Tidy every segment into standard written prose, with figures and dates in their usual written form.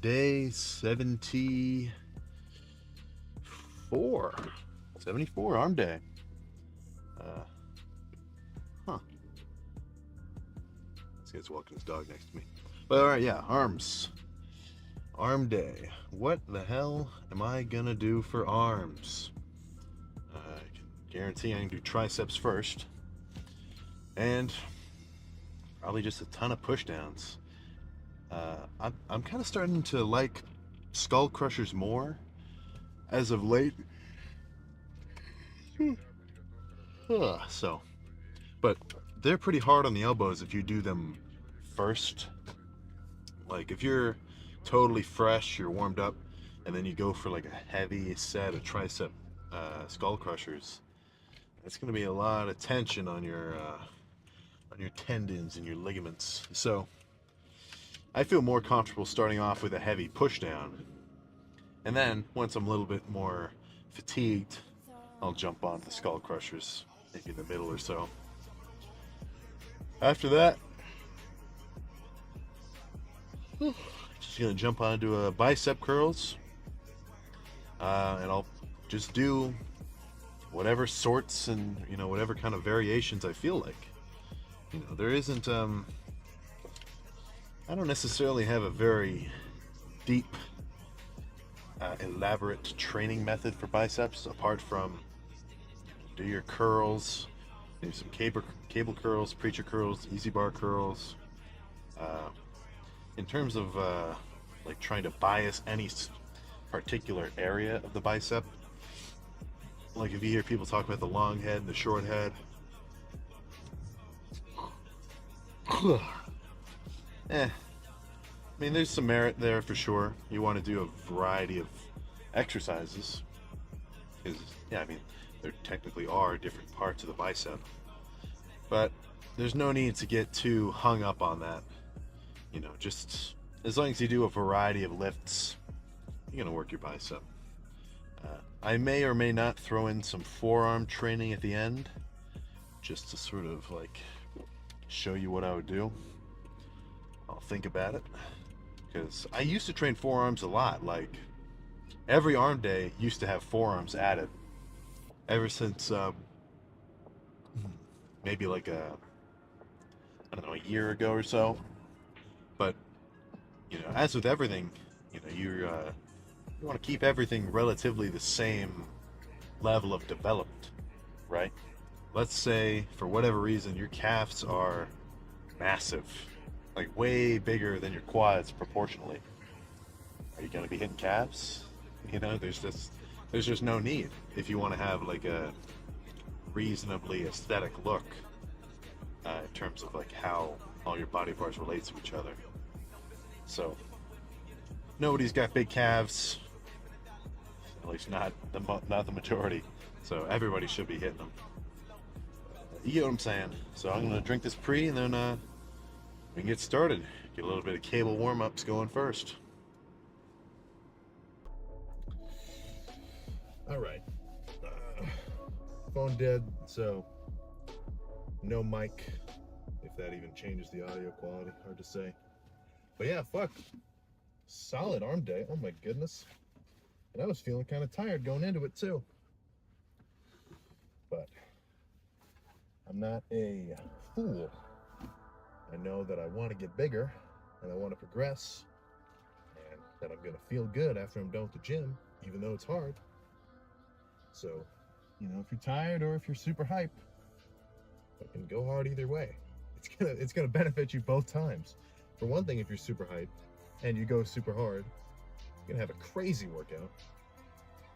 day 74. 74 arm day. Uh, huh. This guy's walking his dog next to me. But alright, yeah, arms. Arm day. What the hell am I gonna do for arms? I can guarantee I can do triceps first. And probably just a ton of push downs. I'm kind of starting to like skull crushers more as of late. So, but they're pretty hard on the elbows if you do them first. Like if you're totally fresh, you're warmed up, and then you go for like a heavy set of tricep skull crushers, it's going to be a lot of tension on your tendons and your ligaments. So I feel more comfortable starting off with a heavy push down, and then once I'm a little bit more fatigued, I'll jump on the skull crushers, maybe in the middle or so. After that, just gonna jump onto a bicep curls, and I'll just do whatever sorts and whatever kind of variations I feel like. There isn't I don't necessarily have a very deep, elaborate training method for biceps, apart from do your curls, maybe some cable curls, preacher curls, easy bar curls. In terms of like trying to bias any particular area of the bicep, like if you hear people talk about the long head and the short head, I mean, there's some merit there for sure. You want to do a variety of exercises because, yeah, I mean, there technically are different parts of the bicep, but there's no need to get too hung up on that. Just as long as you do a variety of lifts, you're gonna work your bicep. I may or may not throw in some forearm training at the end, just to sort of like show you what I would do. I'll think about it, because I used to train forearms a lot. Like every arm day used to have forearms added. Ever since maybe like I don't know, a year ago or so. But as with everything, you want to keep everything relatively the same level of developed, right? Let's say for whatever reason your calves are massive, like way bigger than your quads proportionally. Are you going to be hitting calves? There's just no need if you want to have like a reasonably aesthetic look in terms of like how all your body parts relate to each other. So nobody's got big calves, at least not the majority. So everybody should be hitting them. You get what I'm saying? So I'm gonna drink this pre, and then we can get started. Get a little bit of cable warm-ups going first. All right. Phone dead, so no mic. If that even changes the audio quality, hard to say. But yeah, fuck. Solid arm day. Oh my goodness. And I was feeling kind of tired going into it too. But I'm not a fool. I know that I want to get bigger and I want to progress and that I'm going to feel good after I'm done with the gym, even though it's hard. So, if you're tired or if you're super hype, fucking go hard either way. It's gonna benefit you both times. For one thing, if you're super hype and you go super hard, you're gonna have a crazy workout.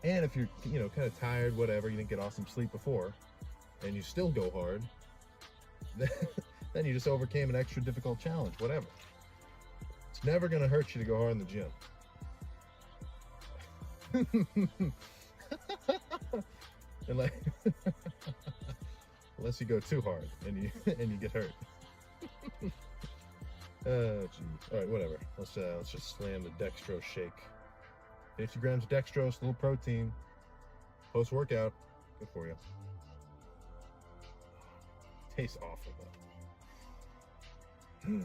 And if you're kind of tired, whatever, you didn't get awesome sleep before, and you still go hard, then you just overcame an extra difficult challenge, whatever. It's never gonna hurt you to go hard in the gym. Unless you go too hard and you get hurt. Oh geez. All right, whatever. Let's just slam the dextrose shake. 50 grams of dextrose, a little protein. Post workout, good for you. Tastes awful though.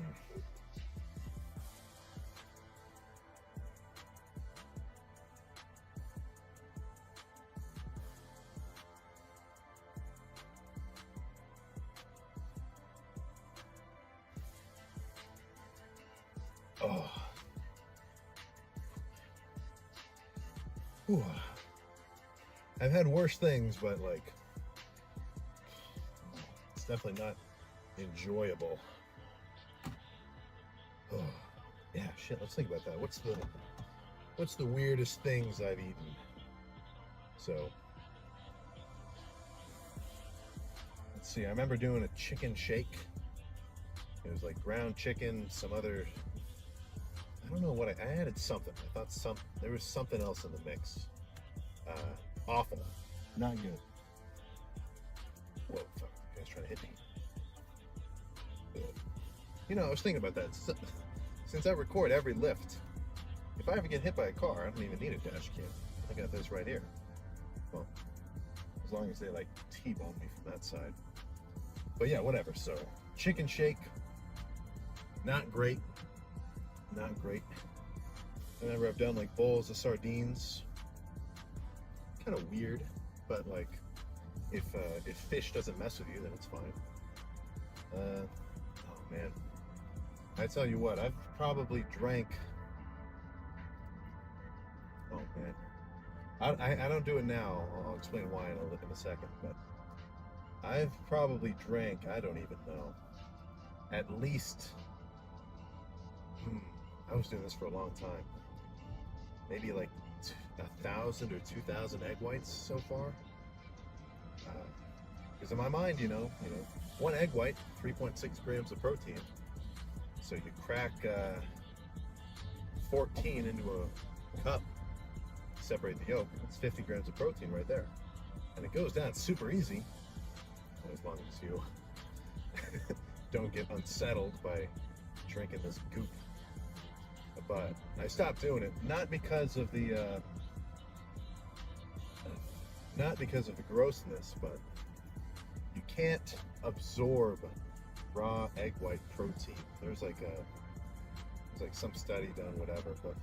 Oh. Whew. I've had worse things, but like, it's definitely not enjoyable. Oh. Yeah, shit, let's think about that. What's the weirdest things I've eaten? So, let's see, I remember doing a chicken shake. It was like ground chicken, some other, I don't know what I added something. I thought there was something else in the mix. Awful. Not good. Whoa, fuck, you guys trying to hit me. You know, I was thinking about that. Since I record every lift, if I ever get hit by a car, I don't even need a dash cam. I got this right here. Well, as long as they like T-bone me from that side. But yeah, whatever. So, chicken shake, not great. Not great. Whenever I've done like bowls of sardines, kind of weird, but like if fish doesn't mess with you, then it's fine. Oh man, I tell you what, I've probably drank. Oh man, I don't do it now. I'll explain why in a second. But I've probably drank, I don't even know, at least. I was doing this for a long time. Maybe like 1,000 or 2,000 egg whites so far. Because in my mind, you know, one egg white, 3.6 grams of protein. So you crack 14 into a cup, separate the yolk. It's 50 grams of protein right there, and it goes down super easy, as long as you don't get unsettled by drinking this goop. But I stopped doing it, not because of the grossness, but you can't absorb raw egg white protein. There's like some study done, whatever, but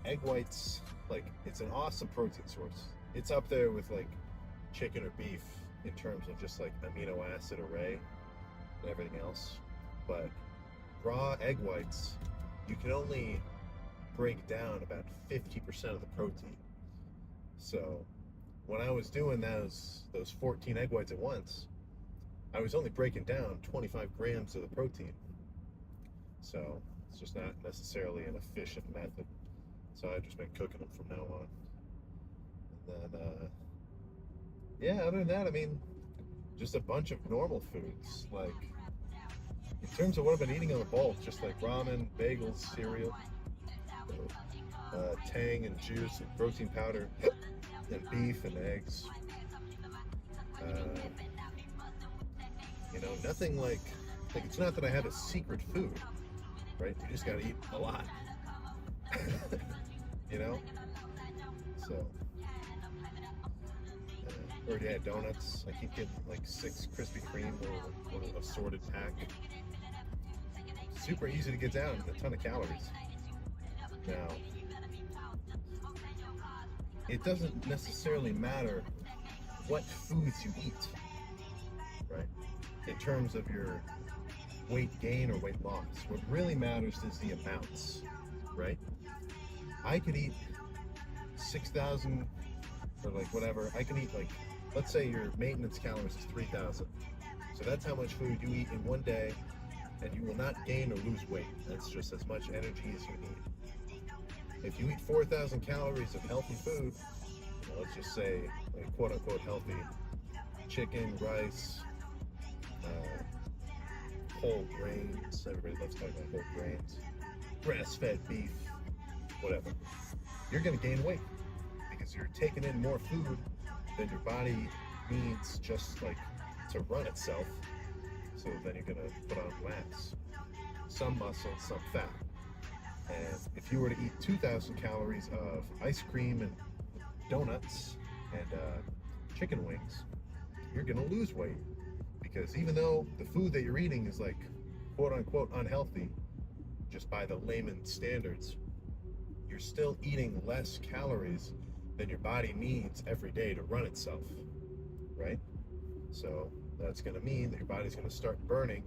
egg whites, like, it's an awesome protein source. It's up there with like chicken or beef in terms of just like amino acid array and everything else. But raw egg whites, you can only break down about 50% of the protein. So when I was doing those 14 egg whites at once, I was only breaking down 25 grams of the protein. So it's just not necessarily an efficient method. So I've just been cooking them from now on. And then, yeah, other than that, I mean, just a bunch of normal foods. Like, in terms of what I've been eating on the bulk, just like ramen, bagels, cereal, tang and juice and protein powder, and beef and eggs. You know, nothing like it's not that I had a secret food, right? You just gotta eat a lot. You know? So, already had donuts. I keep getting like 6 Krispy Kreme or assorted pack. Super easy to get down, a ton of calories. Now, it doesn't necessarily matter what foods you eat, right? In terms of your weight gain or weight loss. What really matters is the amounts, right? I could eat 6,000 or like whatever. I can eat like, let's say your maintenance calories is 3,000. So that's how much food you eat in one day, and you will not gain or lose weight. That's just as much energy as you need. If you eat 4,000 calories of healthy food, let's just say like quote unquote healthy, chicken, rice, whole grains, everybody loves talking about whole grains, grass-fed beef, whatever, you're gonna gain weight because you're taking in more food than your body needs just like to run itself. So then you're gonna put on mass, some muscle, some fat. And if you were to eat 2,000 calories of ice cream and donuts and chicken wings, you're gonna lose weight. Because even though the food that you're eating is like quote unquote unhealthy, just by the layman standards, you're still eating less calories than your body needs every day to run itself, right? So that's gonna mean that your body's gonna start burning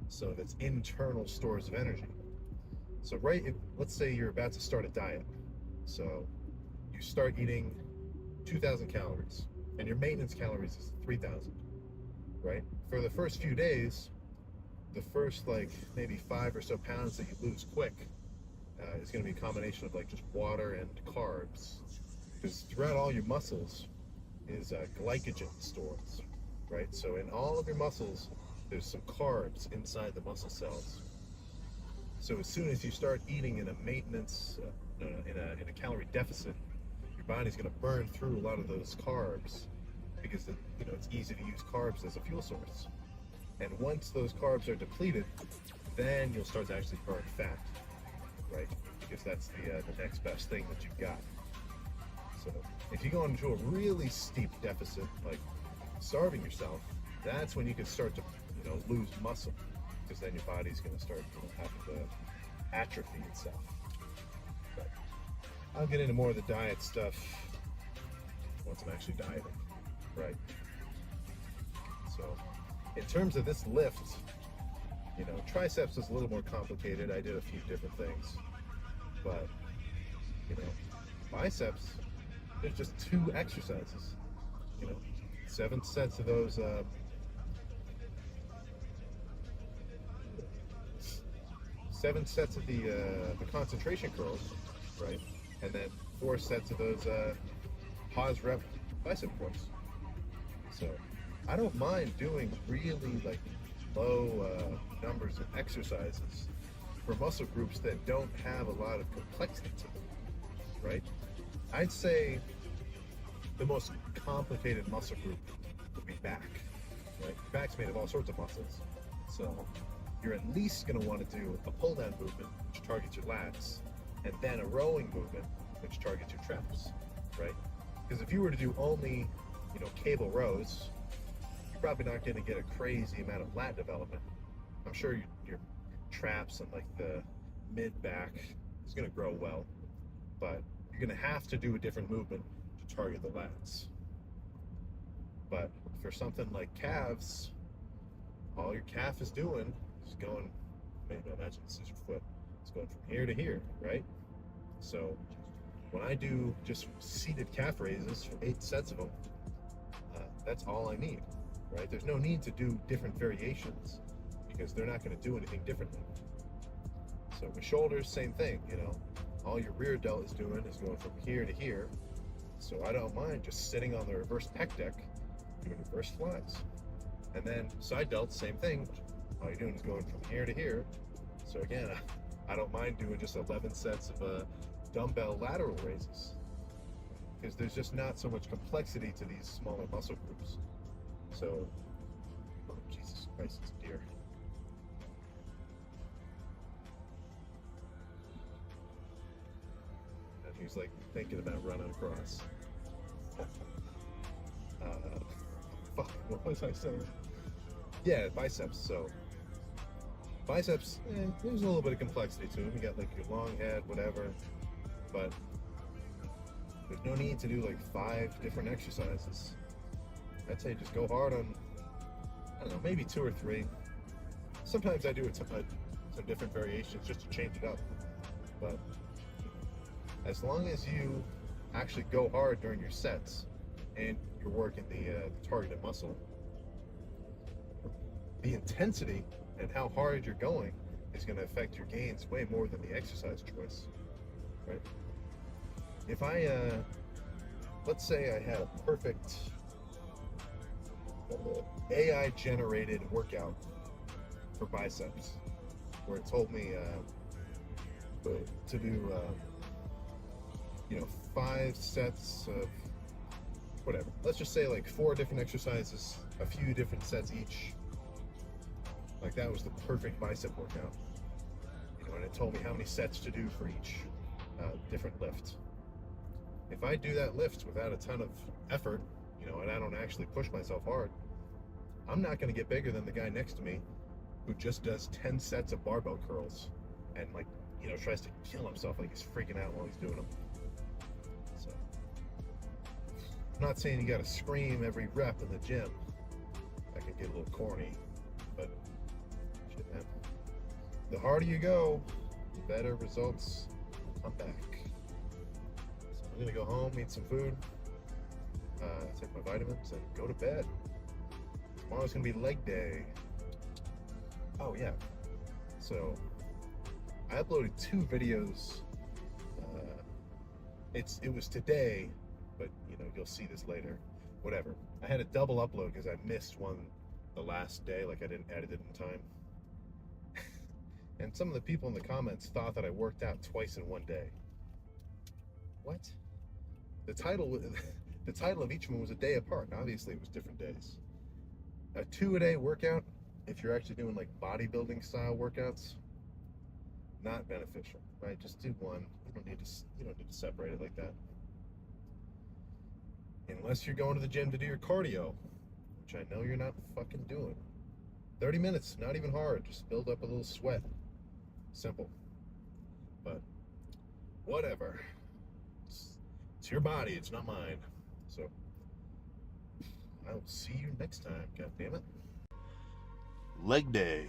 some of its internal stores of energy. So let's say you're about to start a diet. So you start eating 2,000 calories, and your maintenance calories is 3,000, right? For the first few days, the first like maybe 5 or so pounds that you lose quick is going to be a combination of like just water and carbs, because throughout all your muscles is glycogen stores, right? So in all of your muscles, there's some carbs inside the muscle cells. So as soon as you start eating in a maintenance, in a calorie deficit, your body's going to burn through a lot of those carbs because it's easy to use carbs as a fuel source. And once those carbs are depleted, then you'll start to actually burn fat, right? Because that's the next best thing that you've got. So if you go into a really steep deficit, like starving yourself, that's when you can start to lose muscle, because then your body's going to start having to atrophy itself. But I'll get into more of the diet stuff once I'm actually dieting, right? So in terms of this lift, triceps is a little more complicated. I did a few different things, but biceps, there's just 2 exercises, 7 sets of those 7 sets of the concentration curls, right? And then 4 sets of those pause rep bicep curls. So I don't mind doing really like low numbers of exercises for muscle groups that don't have a lot of complexity to them, right? I'd say the most complicated muscle group would be back, right? Back's made of all sorts of muscles. So you're at least going to want to do a pull down movement, which targets your lats, and then a rowing movement, which targets your traps, right? Because if you were to do only, cable rows, you're probably not going to get a crazy amount of lat development. I'm sure your traps and like the mid back is going to grow well, but you're going to have to do a different movement to target the lats. But for something like calves, all your calf is doing is going, maybe imagine this is your foot, it's going from here to here, right? So when I do just seated calf raises for 8 sets of them, that's all I need, right? There's no need to do different variations because they're not going to do anything differently. So with shoulders, same thing, all your rear delt is doing is going from here to here. So I don't mind just sitting on the reverse pec deck doing reverse flies. And then side delts, same thing. All you're doing is going from here to here. So again, I don't mind doing just 11 sets of dumbbell lateral raises, because there's just not so much complexity to these smaller muscle groups. So, oh, Jesus Christ, it's a deer. And he's like thinking about running across. Fuck, what was I saying? Yeah, biceps. So biceps, there's a little bit of complexity to them. You got like your long head, whatever, but there's no need to do like 5 different exercises. I'd say just go hard on, I don't know, maybe 2 or 3. Sometimes I do some different variations just to change it up. But as long as you actually go hard during your sets and you're working the targeted muscle, the intensity and how hard you're going is going to affect your gains way more than the exercise choice, right? If let's say I had a perfect AI generated workout for biceps where it told me to do 5 sets of whatever, let's just say like 4 different exercises, a few different sets each, like that was the perfect bicep workout, and it told me how many sets to do for each different lift. If I do that lift without a ton of effort, and I don't actually push myself hard, I'm not going to get bigger than the guy next to me who just does 10 sets of barbell curls and tries to kill himself, like he's freaking out while he's doing them. So I'm not saying you got to scream every rep in the gym. That can get a little corny, but shit, man, the harder you go, better results come back. So I'm gonna go home, eat some food, take my vitamins, and go to bed. Tomorrow's gonna be leg day. Oh yeah. So I uploaded 2 videos. It was today, but you know, you'll see this later. Whatever. I had a double upload because I missed one the last day, like I didn't edit it in time. And some of the people in the comments thought that I worked out twice in one day. What? The title of each one was a day apart. Obviously, it was different days. A 2-a-day workout, if you're actually doing like bodybuilding style workouts, not beneficial, right? Just do one. You don't need to separate it like that. Unless you're going to the gym to do your cardio, which I know you're not fucking doing. 30 minutes, not even hard. Just build up a little sweat. Simple. But whatever. It's your body, it's not mine. So I'll see you next time, god damn it. Leg day.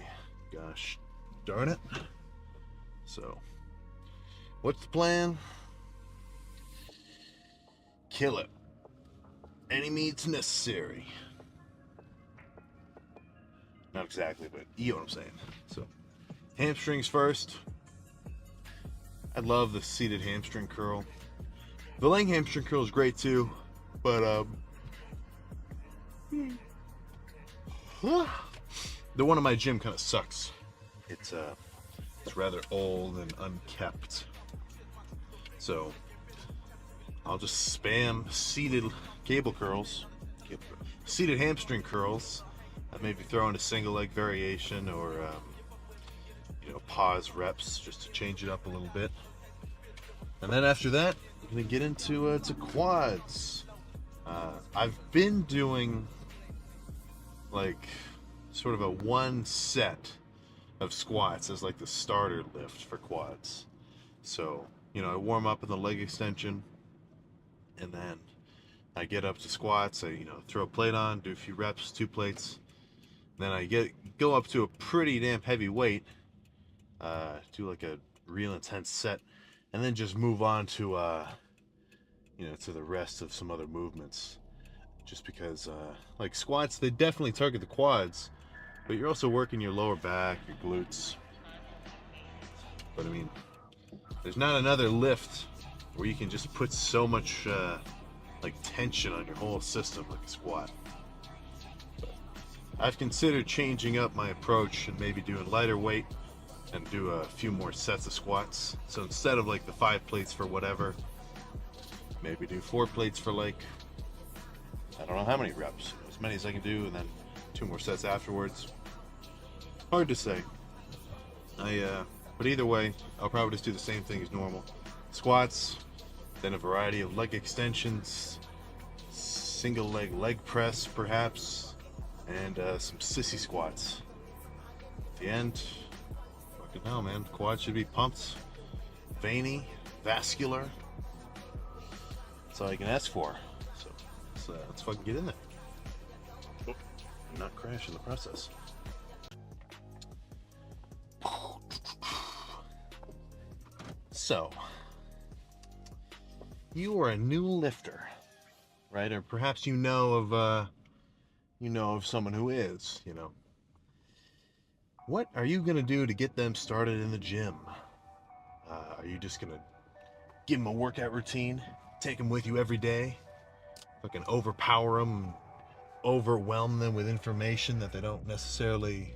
Gosh darn it. So what's the plan? Kill it. Any means necessary. Not exactly, but you know what I'm saying. So, hamstrings first. I love the seated hamstring curl. The laying hamstring curl is great too, but the one in my gym kind of sucks. It's rather old and unkept. So, I'll just spam seated cable curls, seated hamstring curls. I maybe throw in a single leg variation or pause reps just to change it up a little bit. And then after that, I'm gonna get into to quads. I've been doing like sort of a 1 set of squats as like the starter lift for quads. So I warm up in the leg extension, and then I get up to squats. I throw a plate on, do a few reps, 2 plates. Then I go up to a pretty damn heavy weight, do like a real intense set, and then just move on to to the rest of some other movements. Just because like squats, they definitely target the quads, but you're also working your lower back, your glutes. But I mean, there's not another lift where you can just put so much like tension on your whole system like a squat. I've considered changing up my approach and maybe doing lighter weight and do a few more sets of squats. So instead of like the 5 plates for whatever, maybe do 4 plates for like, I don't know how many reps, as many as I can do, and then 2 more sets afterwards. Hard to say. But either way, I'll probably just do the same thing as normal. Squats, then a variety of leg extensions, single leg press perhaps, and some sissy squats. At the end, fucking hell, man, quad should be pumped, veiny, vascular. That's all I can ask for. So let's fucking get in there. Oh, and not crash in the process. So, you are a new lifter, right? Or perhaps you know of someone who is, What are you going to do to get them started in the gym? Are you just going to give them a workout routine, take them with you every day, fucking overpower them, overwhelm them with information that they don't necessarily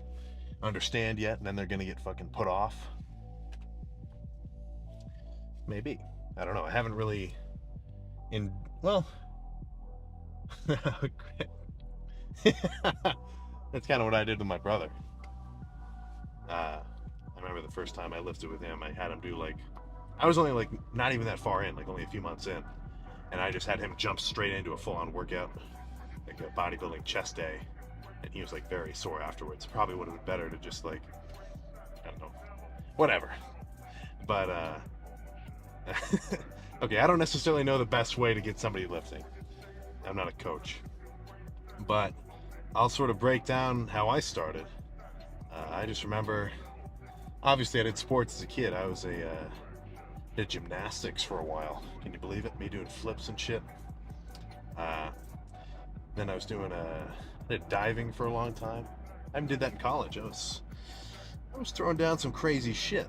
understand yet, and then they're going to get fucking put off? Maybe. I don't know. I haven't really that's kind of what I did with my brother. I remember the first time I lifted with him, I had him do I was only not even that far in, only a few months in, and I just had him jump straight into a full-on workout, like a bodybuilding chest day, and he was very sore afterwards. Probably would have been better to just I don't know, whatever. But okay, I don't necessarily know the best way to get somebody lifting. I'm not a coach, but I'll sort of break down how I started. I just remember obviously I did sports as a kid. I was did gymnastics for a while. Can you believe it? Me doing flips and shit. Uh, then I was doing I did diving for a long time. I even did that in college. I was throwing down some crazy shit,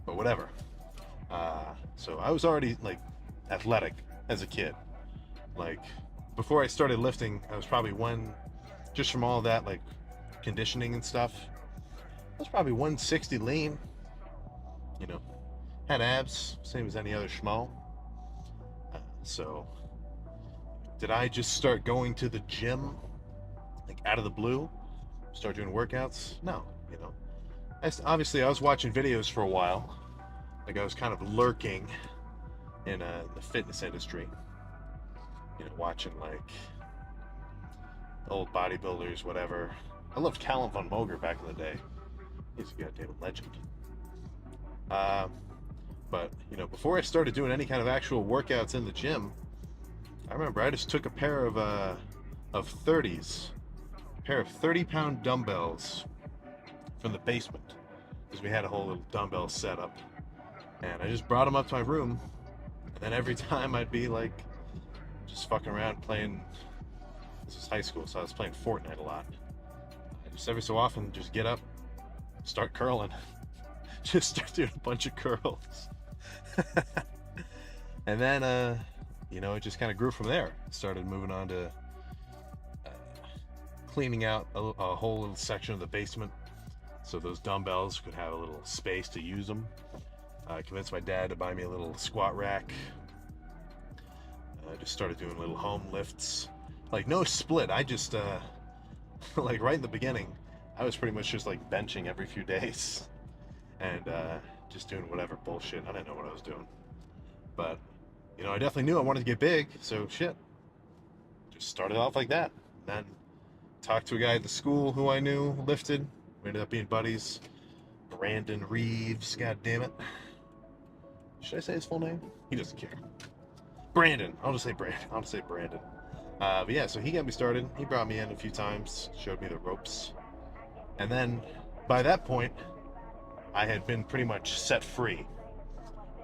but whatever. So I was already like athletic as a kid. Like before I started lifting, I was probably just from all that like conditioning and stuff. I was probably 160 lean. You know, had abs, same as any other schmo. So did I just start going to the gym like out of the blue? Start doing workouts? No, you know. Obviously, I was watching videos for a while. Like I was kind of lurking in the fitness industry. You know, watching like old bodybuilders, whatever. I loved Callum von Moger back in the day. He's a goddamn legend. But you know, before I started doing any kind of actual workouts in the gym, I remember I just took a pair of 30s, a pair of 30-pound dumbbells from the basement, because we had a whole little dumbbell setup, and I just brought them up to my room, and then every time I'd be like just fucking around playing. This was high school, so I was playing Fortnite a lot. I just every so often just get up, start curling, just start doing a bunch of curls. And then you know, it just kind of grew from there. Started moving on to cleaning out a whole little section of the basement so those dumbbells could have a little space to use them. I convinced my dad to buy me a little squat rack. I just started doing little home lifts. Like no split, I just like right in the beginning, I was pretty much just like benching every few days and just doing whatever bullshit. I didn't know what I was doing, but you know, I definitely knew I wanted to get big, so shit, just started off like that. Then talked to a guy at the school who I knew lifted. We ended up being buddies. Brandon Reeves, god damn it. Should I say his full name? He doesn't care. Brandon. I'll just say Brandon. But yeah, so he got me started. He brought me in a few times, showed me the ropes. And then by that point, I had been pretty much set free,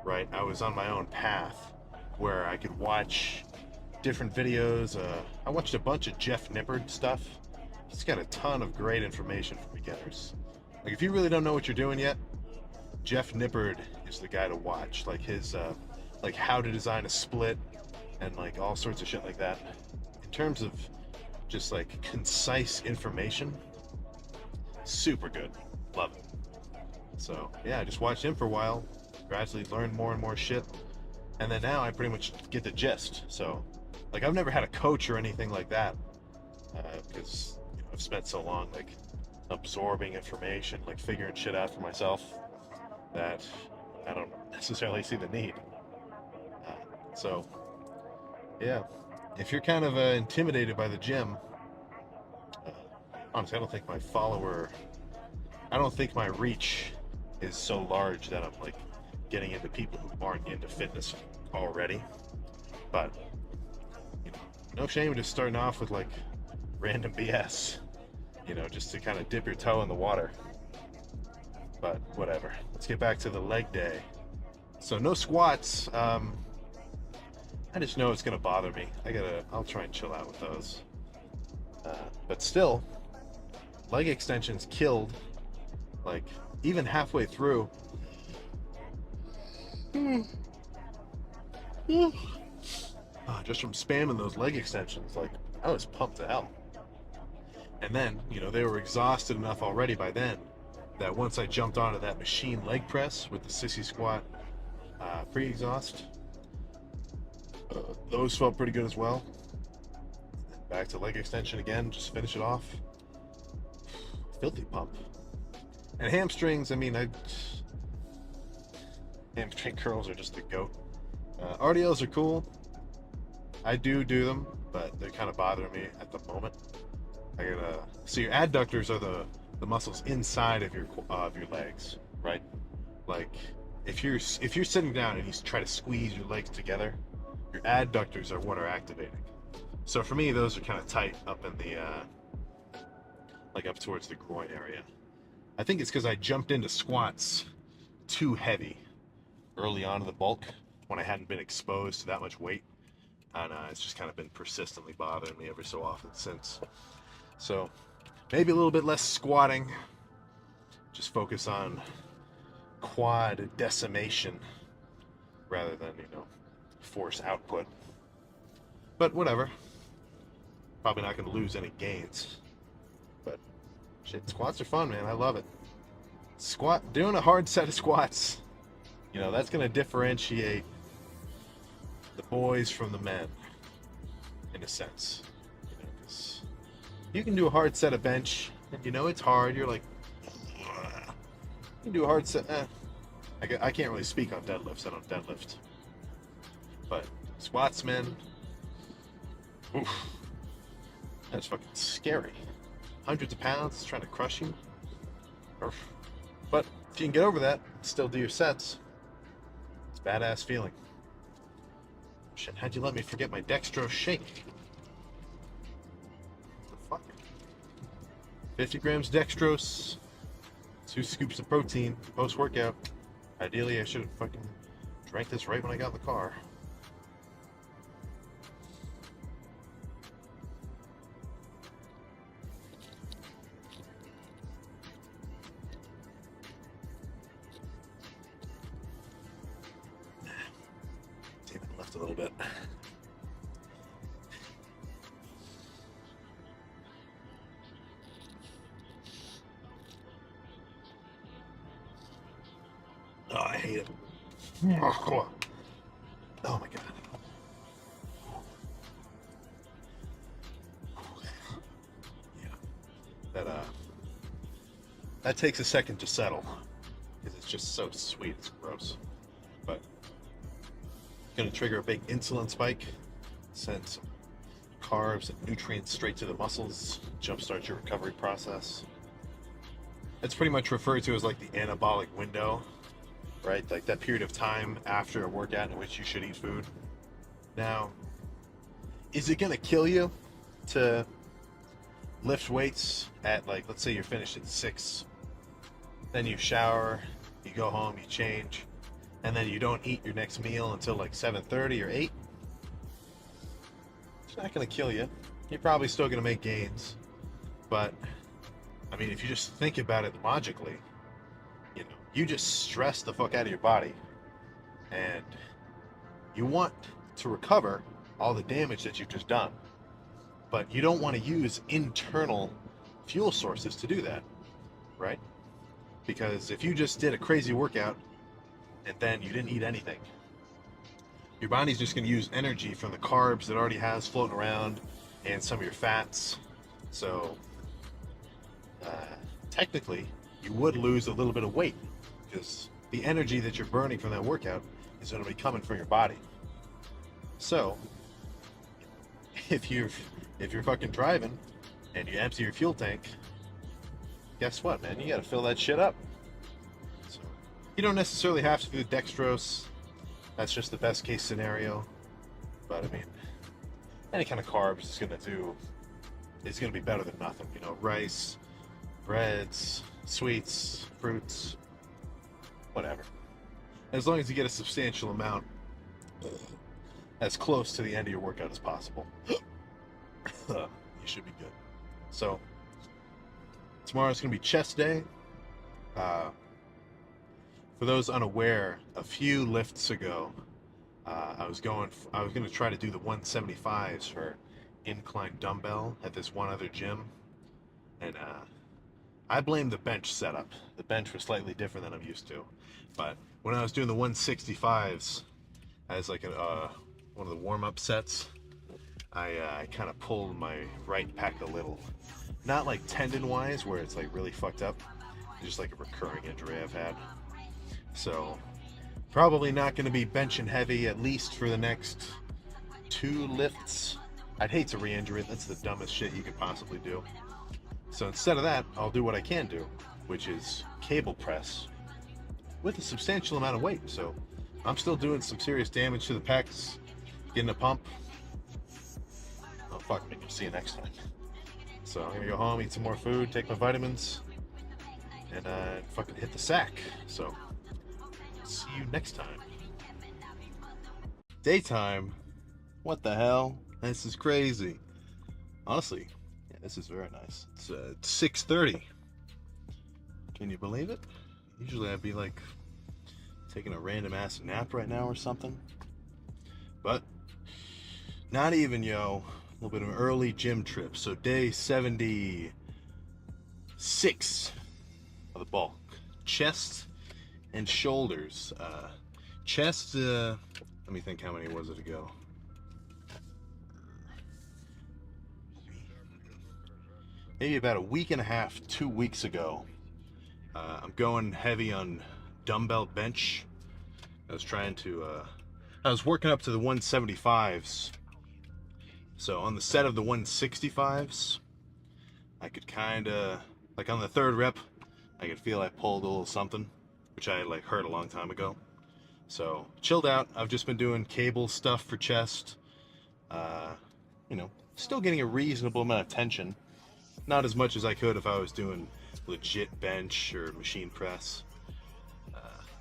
right? I was on my own path where I could watch different videos. I watched a bunch of Jeff Nippard stuff. He's got a ton of great information for beginners. Like if you really don't know what you're doing yet, Jeff Nippard is the guy to watch. Like his like how to design a split and like all sorts of shit like that. In terms of just like concise information, super good. Love it. So yeah, I just watched him for a while, gradually learned more and more shit, and then now I pretty much get the gist. So like I've never had a coach or anything like that, because you know, I've spent so long like absorbing information, like figuring shit out for myself, that I don't necessarily see the need. So yeah, if you're kind of intimidated by the gym, honestly, I don't think my reach is so large that I'm like getting into people who aren't into fitness already. But you know, no shame in just starting off with like random BS, you know, just to kind of dip your toe in the water. But whatever. Let's get back to the leg day. So no squats. I just know it's gonna bother me. I'll try and chill out with those. But still, leg extensions killed. Like even halfway through. Just from spamming those leg extensions, like I was pumped to hell. And then, you know, they were exhausted enough already by then that once I jumped onto that machine leg press with the sissy squat pre-exhaust, those felt pretty good as well. Back to leg extension again, just finish it off. Filthy pump. And hamstrings, I mean, hamstring curls are just the goat. RDLs are cool. I do them, but they're kind of bothering me at the moment. So your adductors are the muscles inside of your legs, right? Like if you're sitting down and you try to squeeze your legs together, your adductors are what are activating. So for me, those are kind of tight up in the like up towards the groin area. I think it's because I jumped into squats too heavy early on in the bulk when I hadn't been exposed to that much weight. And it's just kind of been persistently bothering me every so often since. So maybe a little bit less squatting. Just focus on quad decimation rather than, force output. But whatever. Probably not going to lose any gains. But shit, squats are fun, man. I love it. Doing a hard set of squats, that's going to differentiate the boys from the men, in a sense. 'Cause you can do a hard set of bench, and it's hard. You're like, ugh. You can do a hard set. I can't really speak on deadlifts. I don't deadlift. But squats, man, oof, that's fucking scary. Hundreds of pounds trying to crush you. But if you can get over that, still do your sets, it's a badass feeling. Shit, how'd you let me forget my dextrose shake? What the fuck? 50 grams dextrose, 2 scoops of protein post-workout. Ideally, I should have fucking drank this right when I got in the car. Even left a little bit. Oh, I hate it. Oh my god. Yeah. That takes a second to settle because it's just so sweet. It's gross. But going to trigger a big insulin spike, send some carbs and nutrients straight to the muscles, jumpstart your recovery process. It's pretty much referred to as like the anabolic window, right? Like that period of time after a workout in which you should eat food. Now, is it going to kill you to lift weights at, like, let's say you're finished at 6, then you shower, you go home, you change, and then you don't eat your next meal until like 7:30 or 8? It's not going to kill you. You're probably still going to make gains. But, I mean, if you just think about it logically, you just stress the fuck out of your body. And you want to recover all the damage that you've just done. But you don't want to use internal fuel sources to do that, right? Because if you just did a crazy workout and then you didn't eat anything, your body's just going to use energy from the carbs that it already has floating around and some of your fats. So technically, you would lose a little bit of weight because the energy that you're burning from that workout is going to be coming from your body. So if you're fucking driving and you empty your fuel tank, guess what, man? You got to fill that shit up. So you don't necessarily have to do dextrose. That's just the best case scenario. But I mean, any kind of carbs is going to be better than nothing. Rice, breads, sweets, fruits, whatever. As long as you get a substantial amount as close to the end of your workout as possible, you should be good. So tomorrow's going to be chest day. For those unaware, a few lifts ago, I was going to try to do the 175s for incline dumbbell at this one other gym, and I blame the bench setup. The bench was slightly different than I'm used to, but when I was doing the 165s as like one of the warm-up sets, I kind of pulled my right pec a little. Not like tendon-wise, where it's like really fucked up, just like a recurring injury I've had. So probably not going to be benching heavy, at least for the next 2 lifts. I'd hate to re-injure it. That's the dumbest shit you could possibly do. So instead of that, I'll do what I can do, which is cable press with a substantial amount of weight. So I'm still doing some serious damage to the pecs, getting a pump. Oh fuck, maybe I'll see you next time. So I'm gonna go home, eat some more food, take my vitamins, and fucking hit the sack. So, see you next time. Daytime? What the hell? This is crazy. Honestly, yeah, this is very nice. It's 6:30. Can you believe it? Usually I'd be like taking a random ass nap right now or something. But not even, yo. A little bit of an early gym trip. So day 76 of the bulk. Chest and shoulders. Chest, let me think, how many was it ago? Maybe about a week and a half, 2 weeks ago. I'm going heavy on dumbbell bench. I was working up to the 175s. So on the set of the 165s, I could kind of, like on the third rep, I could feel I pulled a little something, which I like heard a long time ago. So chilled out. I've just been doing cable stuff for chest. Still getting a reasonable amount of tension. Not as much as I could if I was doing legit bench or machine press.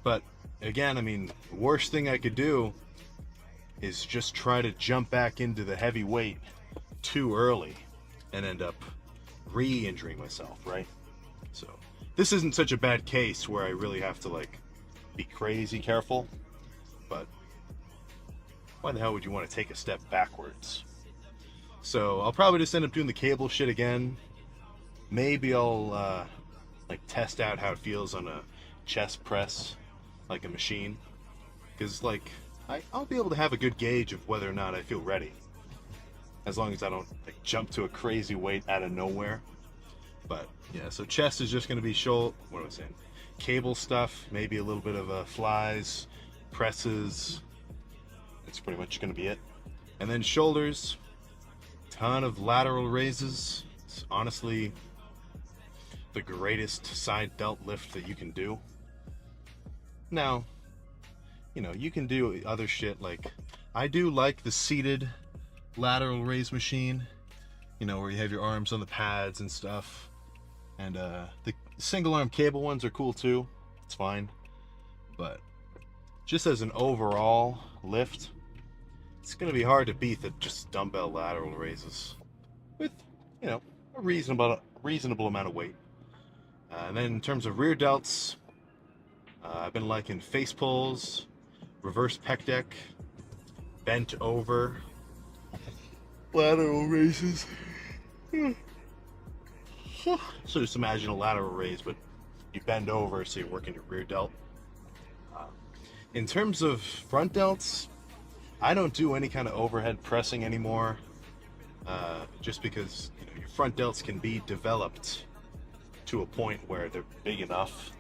But again, I mean, the worst thing I could do is just try to jump back into the heavy weight too early and end up re-injuring myself, right? So this isn't such a bad case where I really have to like be crazy careful, but why the hell would you want to take a step backwards? So I'll probably just end up doing the cable shit again. Maybe I'll like test out how it feels on a chest press, like a machine, because like I'll be able to have a good gauge of whether or not I feel ready, as long as I don't like jump to a crazy weight out of nowhere. But yeah, so chest is just going to be what am I saying? Cable stuff, maybe a little bit of flies, presses. That's pretty much going to be it. And then shoulders, ton of lateral raises. It's honestly the greatest side delt lift that you can do. Now, you can do other shit, like I do like the seated lateral raise machine, where you have your arms on the pads and stuff. And the single arm cable ones are cool too. It's fine. But just as an overall lift, it's going to be hard to beat the just dumbbell lateral raises with, a reasonable amount of weight. And then in terms of rear delts, I've been liking face pulls, reverse pec deck, bent over, lateral raises. So just imagine a lateral raise, but you bend over, so you're working your rear delt. In terms of front delts, I don't do any kind of overhead pressing anymore, just because your front delts can be developed to a point where they're big enough,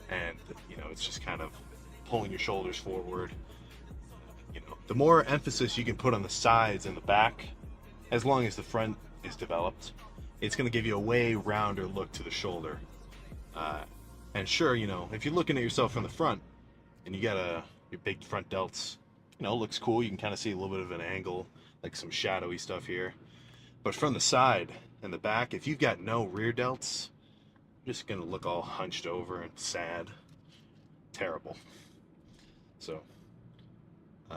and it's just kind of pulling your shoulders forward. The more emphasis you can put on the sides and the back, as long as the front is developed, it's going to give you a way rounder look to the shoulder. And sure, if you're looking at yourself from the front and you got your big front delts, looks cool. You can kind of see a little bit of an angle, like some shadowy stuff here. But from the side and the back, if you've got no rear delts, you're just going to look all hunched over and sad. Terrible. So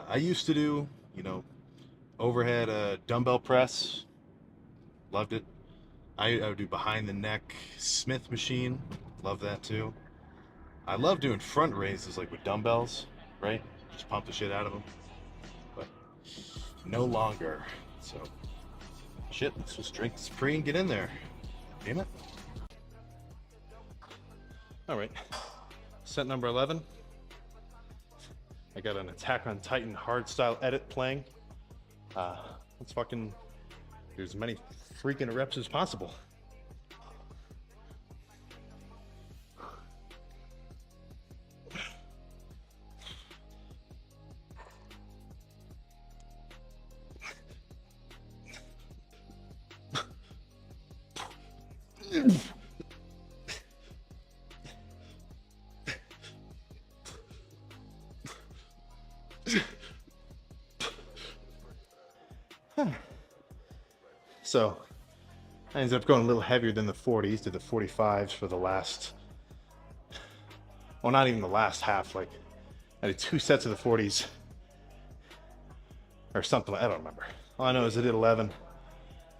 I used to do, overhead dumbbell press. Loved it. I would do behind the neck Smith machine. Love that too. I love doing front raises like with dumbbells, right? Just pump the shit out of them. But no longer. So shit, let's just drink this pre and get in there. Damn it. Alright. Set number 11. I got an Attack on Titan hardstyle edit playing. Let's fucking do as many freaking reps as possible. So I ended up going a little heavier than the 40s, did the 45s for the last well, not even the last half. Like I did 2 sets of the 40s or something. I don't remember. All I know is I did 11.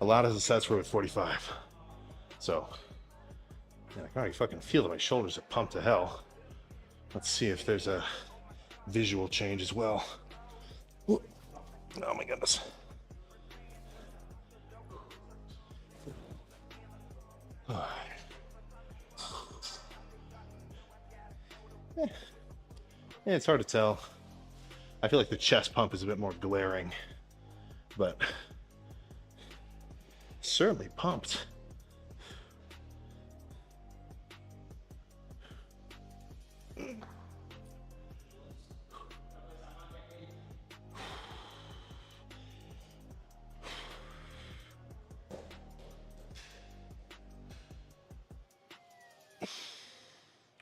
A lot of the sets were with 45. So yeah, I can already fucking feel that my shoulders are pumped to hell. Let's see if there's a visual change as well. Ooh. Oh my goodness. Yeah, it's hard to tell. I feel like the chest pump is a bit more glaring, but certainly pumped.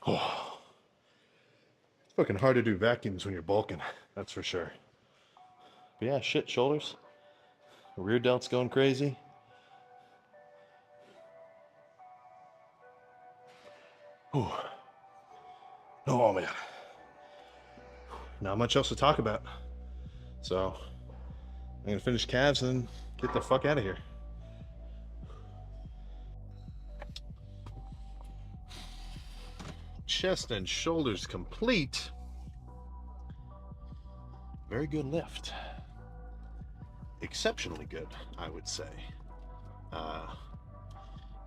Oh. It's fucking hard to do vacuums when you're bulking, that's for sure. But yeah, shit, shoulders. Rear delt's going crazy. Ooh. Oh man. Not much else to talk about. So I'm gonna finish calves and get the fuck out of here. Chest and shoulders complete. Very good lift. Exceptionally good, I would say.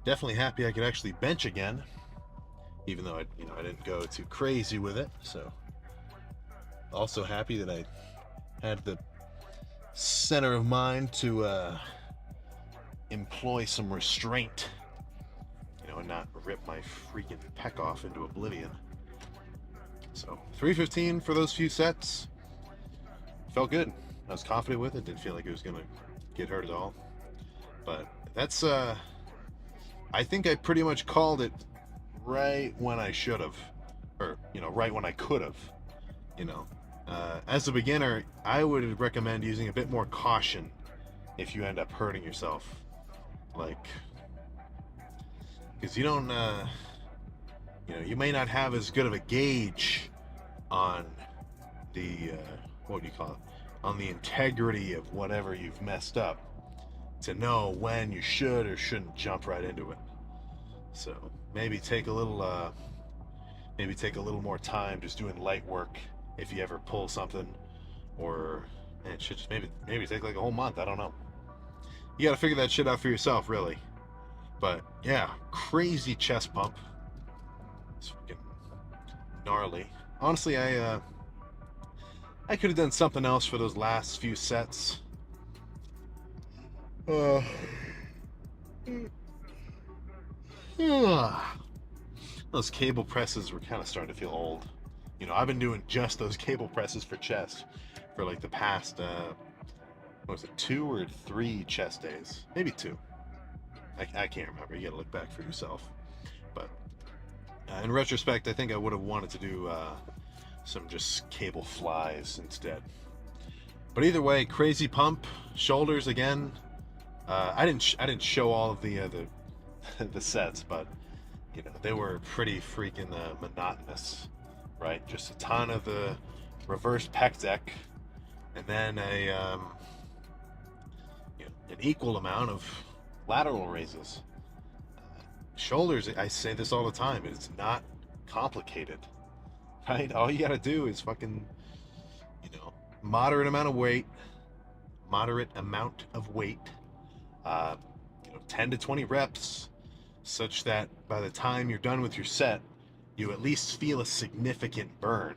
Definitely happy I could actually bench again, even though I didn't go too crazy with it. So also happy that I had the center of mind to employ some restraint, and not rip my freaking pec off into oblivion. So 315 for those few sets. Felt good. I was confident with it. Didn't feel like it was gonna get hurt at all. But that's I think I pretty much called it right when I should have, or right when I could have. As a beginner, I would recommend using a bit more caution if you end up hurting yourself, because you don't, you may not have as good of a gauge on the what do you call it, on the integrity of whatever you've messed up, to know when you should or shouldn't jump right into it. So maybe take a little more time just doing light work if you ever pull something, or it should just maybe take like a whole month. I don't know. You got to figure that shit out for yourself, really. But yeah, crazy chest pump. It's fucking gnarly. Honestly, I could have done something else for those last few sets. Those cable presses were kind of starting to feel old. I've been doing just those cable presses for chest for like the past, what was it, 2 or 3 chest days? Maybe 2. I can't remember. You gotta look back for yourself. But in retrospect, I think I would have wanted to do some just cable flies instead. But either way, crazy pump. Shoulders again. I didn't show all of the the sets, but they were pretty freaking monotonous, right? Just a ton of the reverse pec deck, and then an equal amount of lateral raises. Shoulders, I say this all the time, it's not complicated, right? All you gotta do is fucking, moderate amount of weight, 10 to 20 reps, such that by the time you're done with your set, you at least feel a significant burn.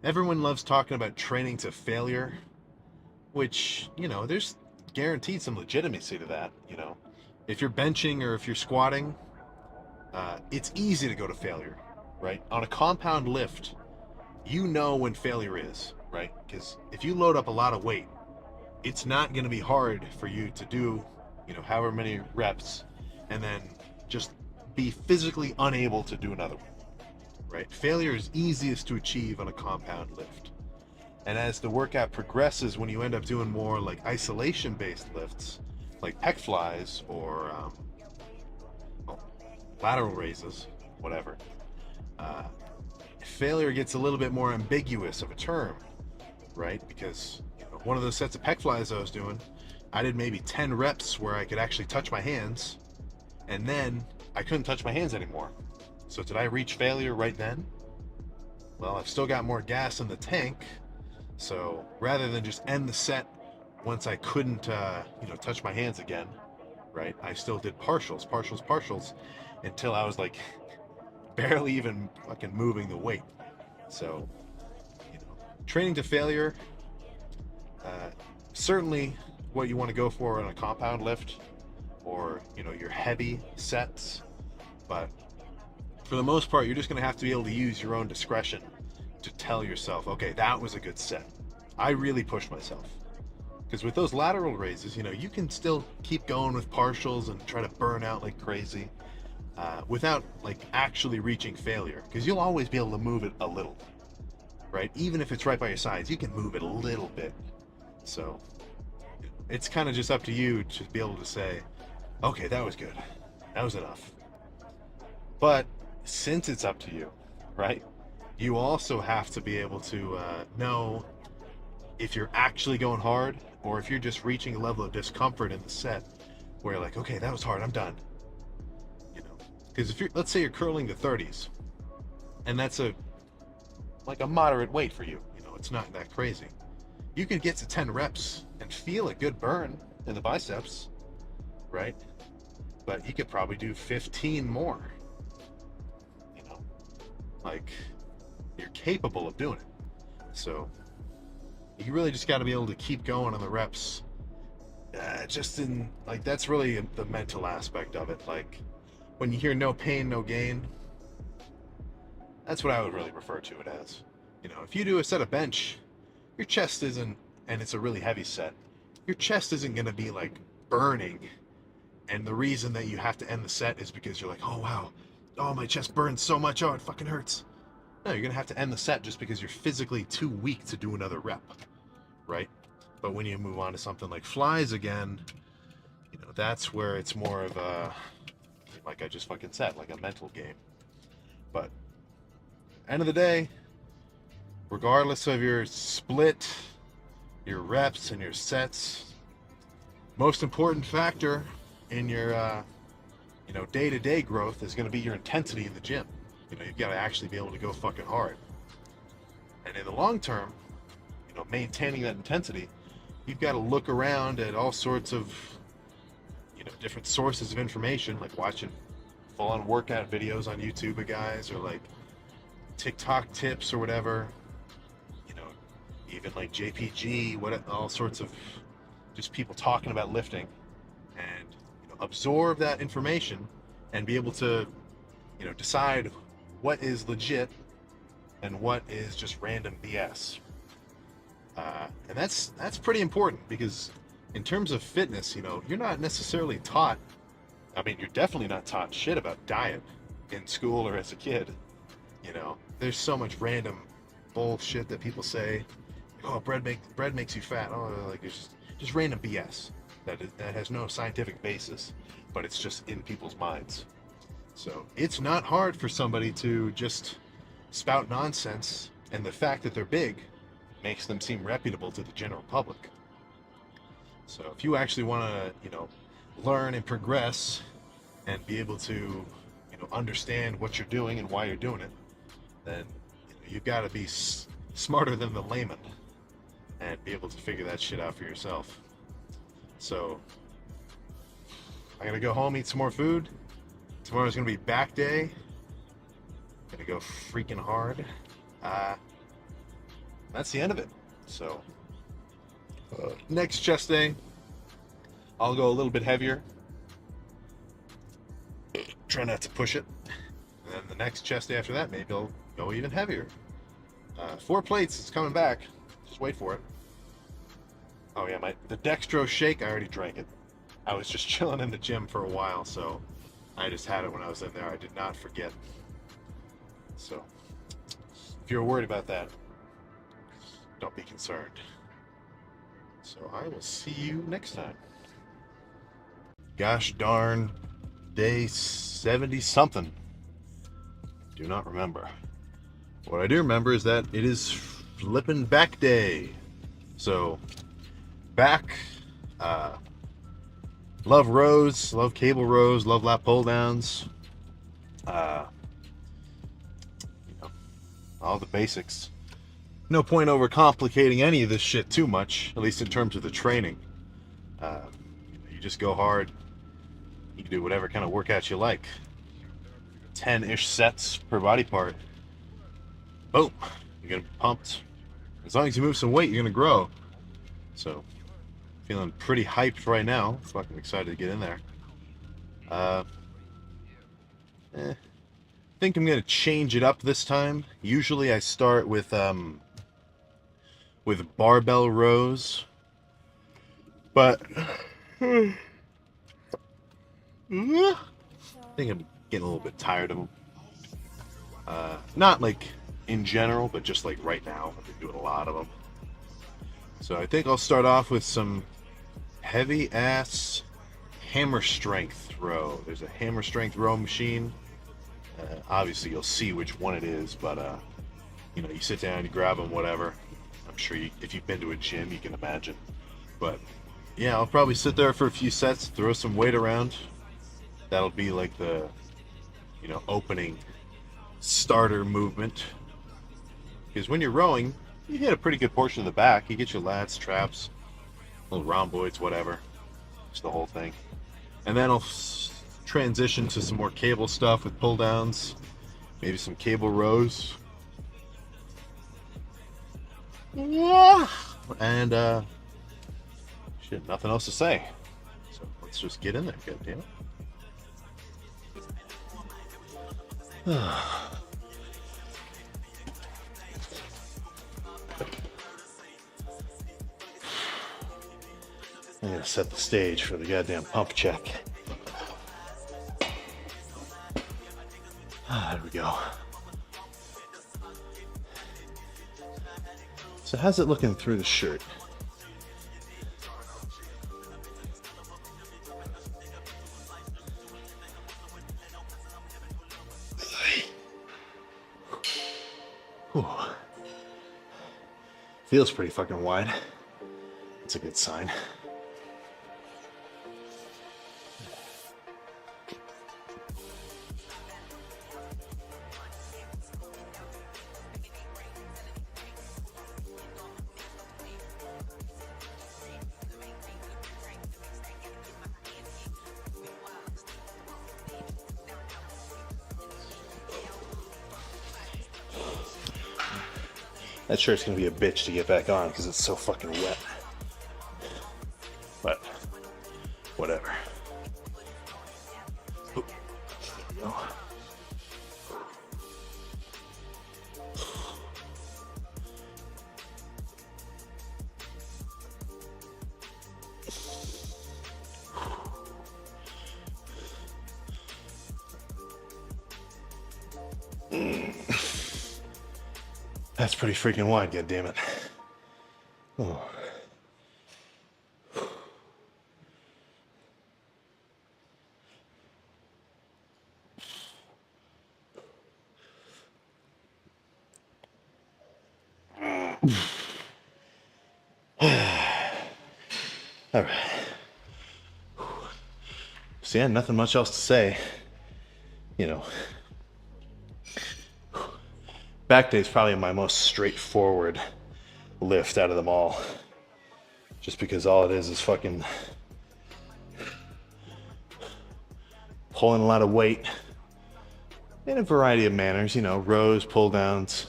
Everyone loves talking about training to failure, which, there's guaranteed some legitimacy to that. If you're benching or if you're squatting, it's easy to go to failure, right? On a compound lift, when failure is, right? Because if you load up a lot of weight, it's not going to be hard for you to do, however many reps, and then just be physically unable to do another one, right? Failure is easiest to achieve on a compound lift. And as the workout progresses, when you end up doing more like isolation-based lifts, like pec flies or lateral raises, whatever. Failure gets a little bit more ambiguous of a term, right? Because one of those sets of pec flies I was doing, I did maybe 10 reps where I could actually touch my hands, and then I couldn't touch my hands anymore. So did I reach failure right then? Well, I've still got more gas in the tank, so rather than just end the set once I couldn't, touch my hands again, right? I still did partials until I was like barely even fucking moving the weight. So, training to failure, certainly what you want to go for on a compound lift or, your heavy sets. But for the most part, you're just going to have to be able to use your own discretion to tell yourself, okay, that was a good set. I really pushed myself. Because with those lateral raises, you can still keep going with partials and try to burn out like crazy without like actually reaching failure. Because you'll always be able to move it a little, right? Even if it's right by your sides, you can move it a little bit. So it's kind of just up to you to be able to say, okay, that was good. That was enough. But since it's up to you, right? You also have to be able to know if you're actually going hard or if you're just reaching a level of discomfort in the set where you're like, okay, that was hard, I'm done. Because if let's say you're curling the 30s, and that's a moderate weight for you, it's not that crazy. You could get to 10 reps and feel a good burn in the biceps, right? But you could probably do 15 more. Like, you're capable of doing it. So you really just got to be able to keep going on the reps. That's really the mental aspect of it. Like, when you hear no pain, no gain, that's what I would really refer to it as. If you do a set of bench, your chest isn't, and it's a really heavy set, your chest isn't going to be like burning. And the reason that you have to end the set is because you're like, oh wow, oh my chest burns so much, oh it fucking hurts. No, you're going to have to end the set just because you're physically too weak to do another rep, right? But when you move on to something like flies again, that's where it's more of a, like I just fucking said, like a mental game. But end of the day, regardless of your split, your reps and your sets, most important factor in your day-to-day growth is going to be your intensity in the gym. You've got to actually be able to go fucking hard. And in the long term, maintaining that intensity, you've got to look around at all sorts of different sources of information, like watching full-on workout videos on YouTube of guys, or like TikTok tips or whatever, even like JPG, all sorts of just people talking about lifting, and absorb that information and be able to decide what is legit and what is just random BS. And that's pretty important, because in terms of fitness, you're not necessarily taught, you're definitely not taught shit about diet in school or as a kid. There's so much random bullshit that people say, oh, bread makes you fat. Oh, like it's just random BS that has no scientific basis, but it's just in people's minds. So it's not hard for somebody to just spout nonsense, and the fact that they're big makes them seem reputable to the general public. So if you actually want to, learn and progress and be able to, understand what you're doing and why you're doing it, then you've got to be smarter than the layman and be able to figure that shit out for yourself. So I'm gonna go home, eat some more food. Tomorrow's gonna be back day. Gonna go freaking hard. That's the end of it. So next chest day, I'll go a little bit heavier. Try not to push it. And then the next chest day after that, maybe I'll go even heavier. 4 plates, it's coming back. Just wait for it. Oh yeah, the dextrose shake, I already drank it. I was just chilling in the gym for a while, so I just had it when I was in there. I did not forget. So if you're worried about that, don't be concerned. So I will see you next time. Gosh darn, day 70 something. do not remember. What I do remember is that it is flippin' back day. So, back, love rows, love cable rows, love lat pull downs. You know, all the basics. No point overcomplicating any of this shit too much, at least in terms of the training. You just go hard. You can do whatever kind of workouts you like. 10-ish sets per body part. Boom. You're gonna be pumped. As long as you move some weight, you're gonna grow. So, feeling pretty hyped right now. Fucking excited to get in there. I think I'm gonna change it up this time. Usually I start with barbell rows, but I think I'm getting a little bit tired of them. Not like in general, but just like right now, I've been doing a lot of them. So I think I'll start off with some heavy ass hammer strength row. There's a hammer strength row machine. Obviously you'll see which one it is, but you know, you sit down, you grab them, whatever. I'm sure if you've been to a gym, you can imagine. But yeah, I'll probably sit there for a few sets, throw some weight around. That'll be like the, you know, opening starter movement. Because when you're rowing, you hit a pretty good portion of the back. You get your lats, traps, little rhomboids, whatever. Just the whole thing. And then I'll transition to some more cable stuff with pull downs. Maybe some cable rows. Yeah. And shit, nothing else to say. So let's just get in there, goddammit. I'm gonna set the stage for the goddamn pump check. There we go. So how's it looking through the shirt? Whew. Feels pretty fucking wide. That's a good sign. That shirt's gonna be a bitch to get back on because it's so fucking wet. But whatever. Oop. There we go. That's pretty freaking wide, goddammit. Oh. All right. So yeah, nothing much else to say. You know, back day is probably my most straightforward lift out of them all. Just because all it is fucking pulling a lot of weight in a variety of manners, you know, rows, pull downs,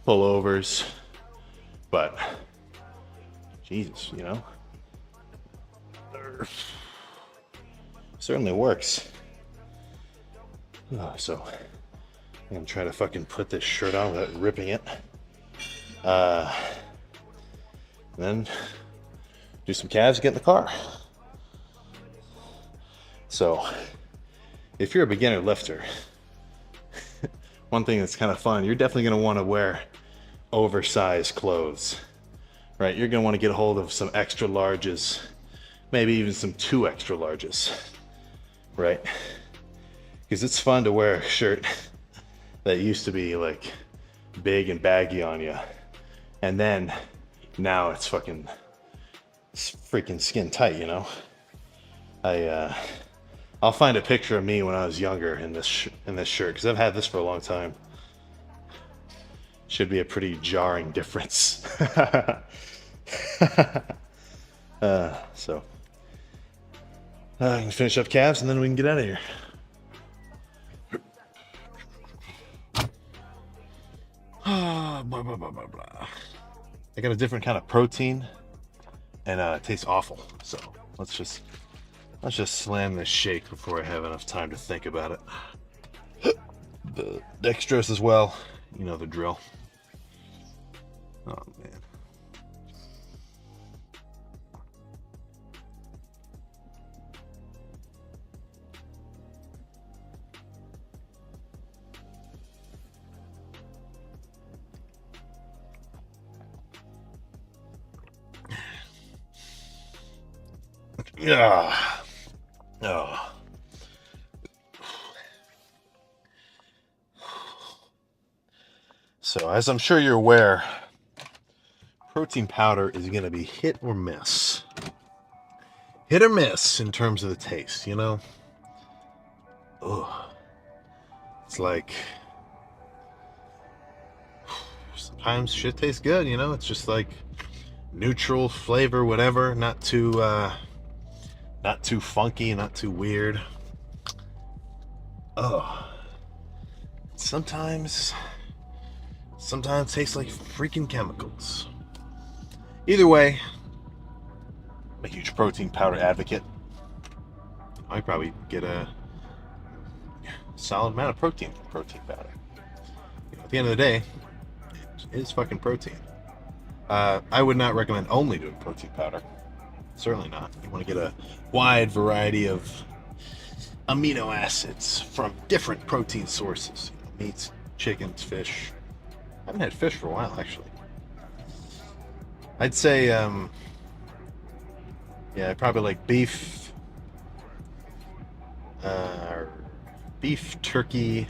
pullovers, but Jesus, you know, certainly works. So I'm gonna try to fucking put this shirt on without ripping it. Then do some calves, get in the car. So if you're a beginner lifter, one thing that's kind of fun, you're definitely gonna want to wear oversized clothes, right? You're gonna want to get a hold of some extra larges, maybe even some 2 extra larges, right? Because it's fun to wear a shirt that used to be like big and baggy on you, and then now it's freaking skin tight, you know. I'll find a picture of me when I was younger in this shirt, because I've had this for a long time. Should be a pretty jarring difference. So I can finish up calves and then we can get out of here. Blah, blah, blah, blah, blah. I got a different kind of protein, and it tastes awful. So let's just slam this shake before I have enough time to think about it. The dextrose as well, you know the drill. Oh man. Yeah. Oh. So, as I'm sure you're aware, protein powder is going to be hit or miss. Hit or miss in terms of the taste, you know? Ugh. It's like, sometimes shit tastes good, you know? It's just like neutral flavor, whatever, not too funky, not too weird. Ugh. Sometimes tastes like freaking chemicals. Either way, I'm a huge protein powder advocate. I probably get a solid amount of protein from protein powder. You know, at the end of the day, it is fucking protein. I would not recommend only doing protein powder. Certainly not. You want to get a wide variety of amino acids from different protein sources. You know, meats, chickens, fish. I haven't had fish for a while, actually. I'd say, yeah, probably like beef, turkey.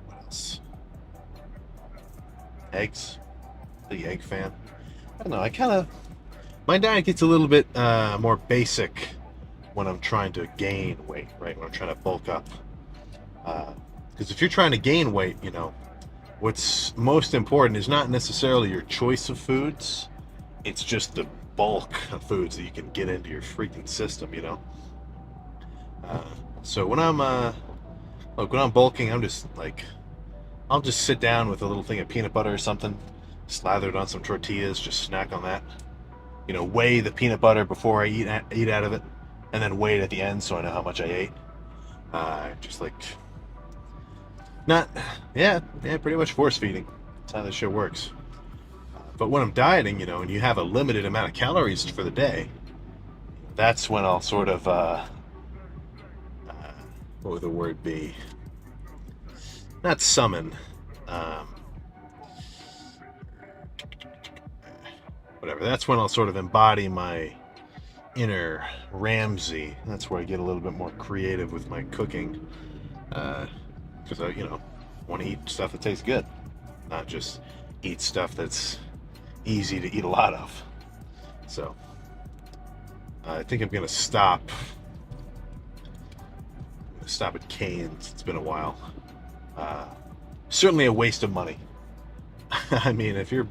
What else? Eggs. Big egg fan. I don't know. My diet gets a little bit more basic when I'm trying to gain weight, right? When I'm trying to bulk up. Because if you're trying to gain weight, you know, what's most important is not necessarily your choice of foods. It's just the bulk of foods that you can get into your freaking system, you know? So when I'm bulking, I'm just like, I'll just sit down with a little thing of peanut butter or something, slather it on some tortillas, just snack on that. You know, weigh the peanut butter before I eat out of it, and then weigh it at the end so I know how much I ate. Just like, pretty much force feeding. That's how this shit works. But when I'm dieting, you know, and you have a limited amount of calories for the day, that's when I'll sort of, what would the word be? Not summon. Whatever. That's when I'll sort of embody my inner Ramsay. That's where I get a little bit more creative with my cooking. Because I, you know, want to eat stuff that tastes good, not just eat stuff that's easy to eat a lot of. So I think I'm gonna stop at Cane's. It's been a while. Certainly a waste of money. I mean, if you're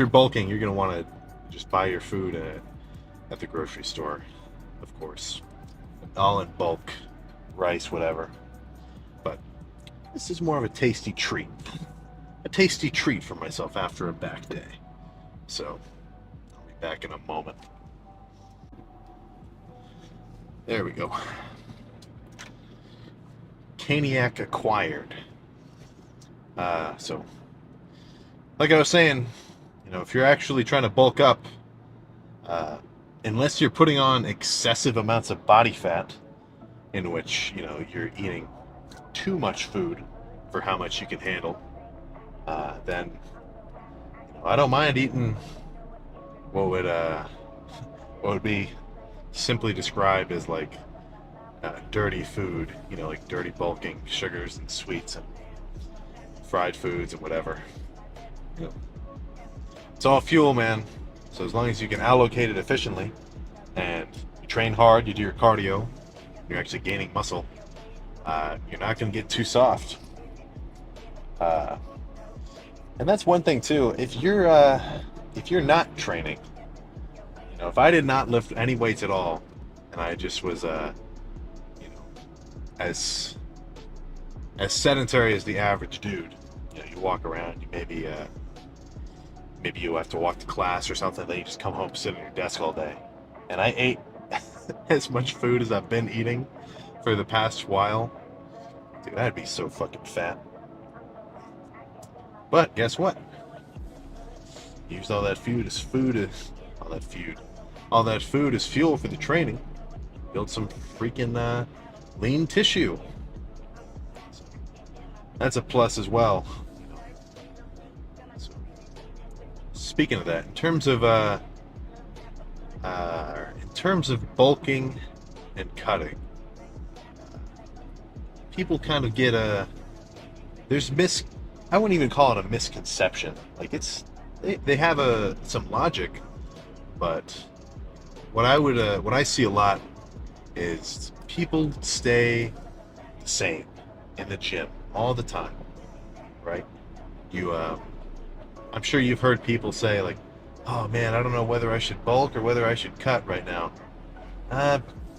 bulking, you're gonna want to just buy your food at the grocery store, of course, all in bulk, rice, whatever. But this is more of a tasty treat for myself after a back day. So I'll be back in a moment. There we go. Caniac acquired. So, like I was saying, you know, if you're actually trying to bulk up, unless you're putting on excessive amounts of body fat, in which, you know, you're eating too much food for how much you can handle, then, you know, I don't mind eating what would be simply described as like dirty food, like dirty bulking sugars and sweets and fried foods and whatever. You know, it's all fuel, man. So as long as you can allocate it efficiently and you train hard, you do your cardio, you're actually gaining muscle, you're not going to get too soft. And that's one thing too. If you're not training, if I did not lift any weights at all, and I just was, as sedentary as the average dude, you walk around, you maybe you have to walk to class or something, then you just come home, sit at your desk all day, and I ate as much food as I've been eating for the past while, dude, I'd be so fucking fat. But guess what? Used all that food as all that food as fuel for the training. Build some freaking lean tissue. So that's a plus as well. So, speaking of that, in terms of bulking and cutting, people kind of get I wouldn't even call it a misconception. Like they have some logic, but what I see a lot is people stay the same in the gym all the time, right? I'm sure you've heard people say like, "Oh man, I don't know whether I should bulk or whether I should cut right now.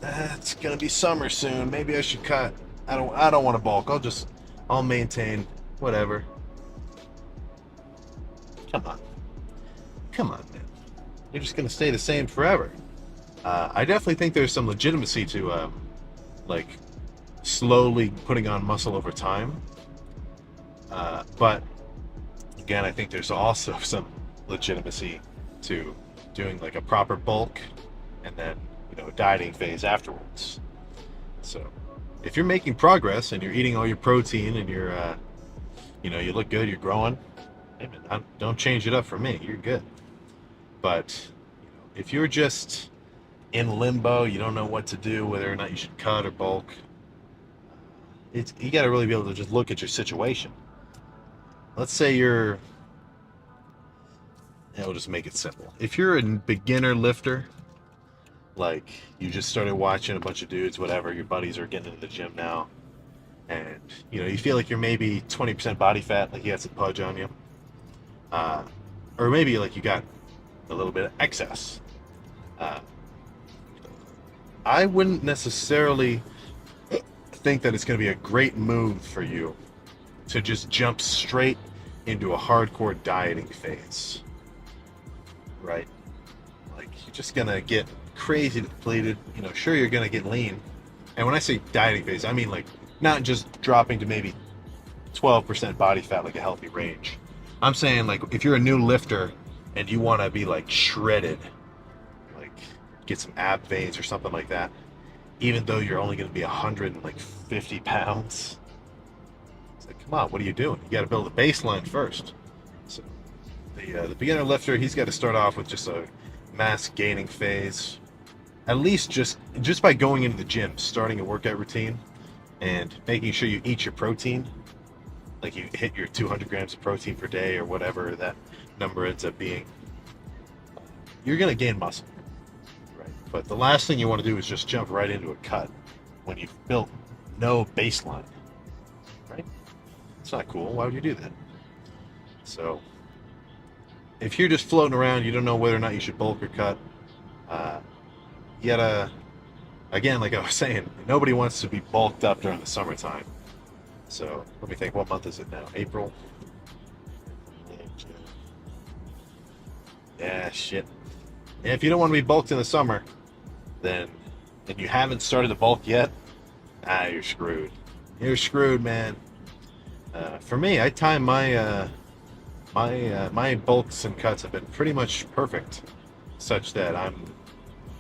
It's gonna be summer soon. Maybe I should cut. I don't want to bulk. I'll maintain whatever." Come on, man. You're just gonna stay the same forever. I definitely think there's some legitimacy to like slowly putting on muscle over time. But again, I think there's also some legitimacy to doing like a proper bulk and then a dieting phase afterwards. So if you're making progress and you're eating all your protein and you're you look good, you're growing, hey man, don't change it up for me. You're good. But if you're just in limbo, you don't know what to do, whether or not you should cut or bulk, you got to really be able to just look at your situation. Let's say we'll just make it simple. If you're a beginner lifter, like you just started watching a bunch of dudes, whatever, your buddies are getting into the gym now, and you feel like you're maybe 20% body fat, like you got some pudge on you, or maybe like you got a little bit of excess. I wouldn't necessarily think that it's going to be a great move for you to just jump straight into a hardcore dieting phase, right? Like you're just going to get crazy depleted. Sure, you're going to get lean. And when I say dieting phase, I mean like not just dropping to maybe 12% body fat, like a healthy range. I'm saying like if you're a new lifter and you want to be like shredded, like get some ab veins or something like that, even though you're only going to be 150 pounds, it's like, come on, what are you doing? You got to build a baseline first. So the beginner lifter, he's got to start off with just a mass gaining phase, at least just by going into the gym, starting a workout routine and making sure you eat your protein, like you hit your 200 grams of protein per day or whatever that number ends up being. You're going to gain muscle, right? But the last thing you want to do is just jump right into a cut when you've built no baseline, right? It's not cool. Why would you do that? So if you're just floating around, you don't know whether or not you should bulk or cut, you gotta, again, like I was saying, nobody wants to be bulked up during the summertime. So let me think, what month is it now? April? Yeah, shit. And if you don't want to be bulked in the summer, and you haven't started to bulk yet, you're screwed. You're screwed, man. For me, I time my bulks and cuts have been pretty much perfect, such that I'm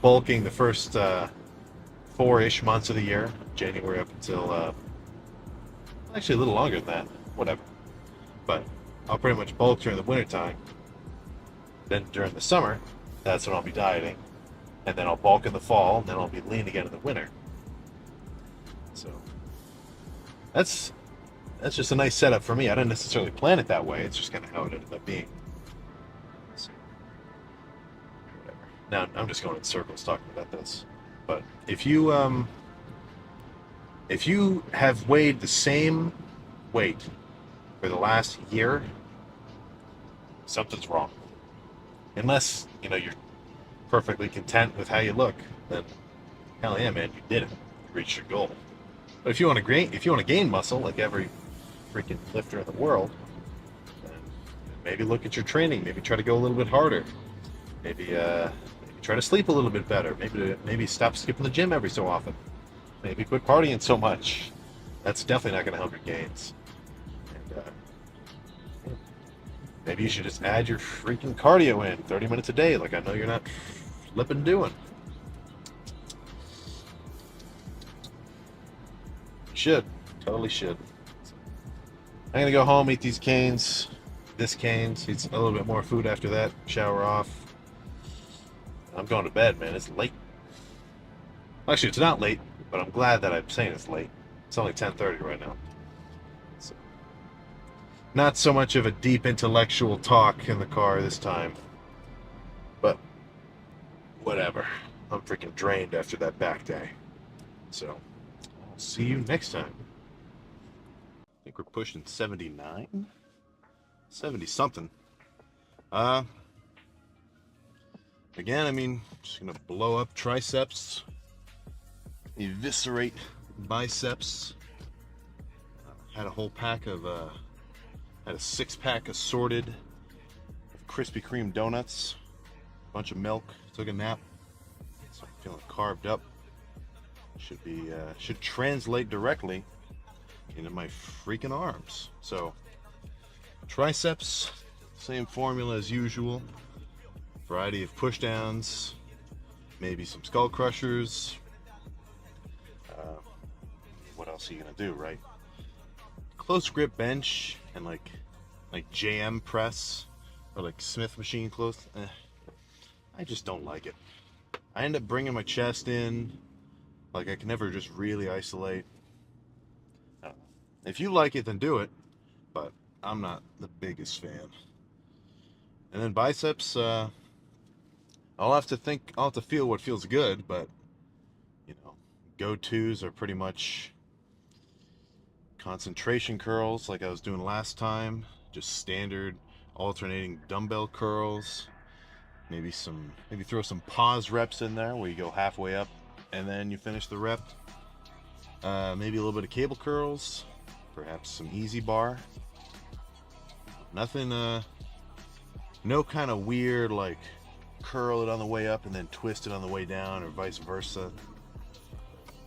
bulking the first 4-ish months of the year, January up until actually a little longer than that, whatever. But I'll pretty much bulk during the wintertime. Then during the summer, that's when I'll be dieting. And then I'll bulk in the fall, and then I'll be lean again in the winter. that's just a nice setup for me. I didn't necessarily plan it that way. It's just kind of how it ended up being. So, whatever. Now I'm just going in circles talking about this. But if you have weighed the same weight for the last year, something's wrong. Unless you're perfectly content with how you look, then hell yeah, man, you did it. You reached your goal. But if you want to gain muscle like every freaking lifter in the world, then maybe look at your training. Maybe try to go a little bit harder. Maybe try to sleep a little bit better. Maybe stop skipping the gym every so often. Maybe quit partying so much. That's definitely not going to help your gains. And, maybe you should just add your freaking cardio in 30 minutes a day, like I know you're not flipping doing. You should. Totally should. I'm gonna go home, eat these canes, eat a little bit more food after that, shower off. I'm going to bed, man. It's late. Actually, it's not late, but I'm glad that I'm saying it's late. It's only 10:30 right now. So, not so much of a deep intellectual talk in the car this time, but whatever. I'm freaking drained after that back day. So, I'll see you next time. I think we're pushing 79? 70 something. Again, I mean, just gonna blow up triceps, eviscerate biceps. Had a whole pack of, had a 6-pack assorted Krispy Kreme donuts, a bunch of milk, took a nap, so I'm feeling carved up. Should translate directly into my freaking arms. So, triceps, same formula as usual. Variety of push downs, maybe some skull crushers. What else are you gonna do, right? Close grip bench and like JM press or like Smith machine close. I just don't like it. I end up bringing my chest in. Like I can never just really isolate. If you like it, then do it. But I'm not the biggest fan. And then biceps, I'll have to feel what feels good, but go-tos are pretty much concentration curls like I was doing last time, just standard alternating dumbbell curls. Maybe throw some pause reps in there where you go halfway up and then you finish the rep. Maybe a little bit of cable curls, perhaps some easy bar. Nothing, no kind of weird like curl it on the way up and then twist it on the way down or vice versa.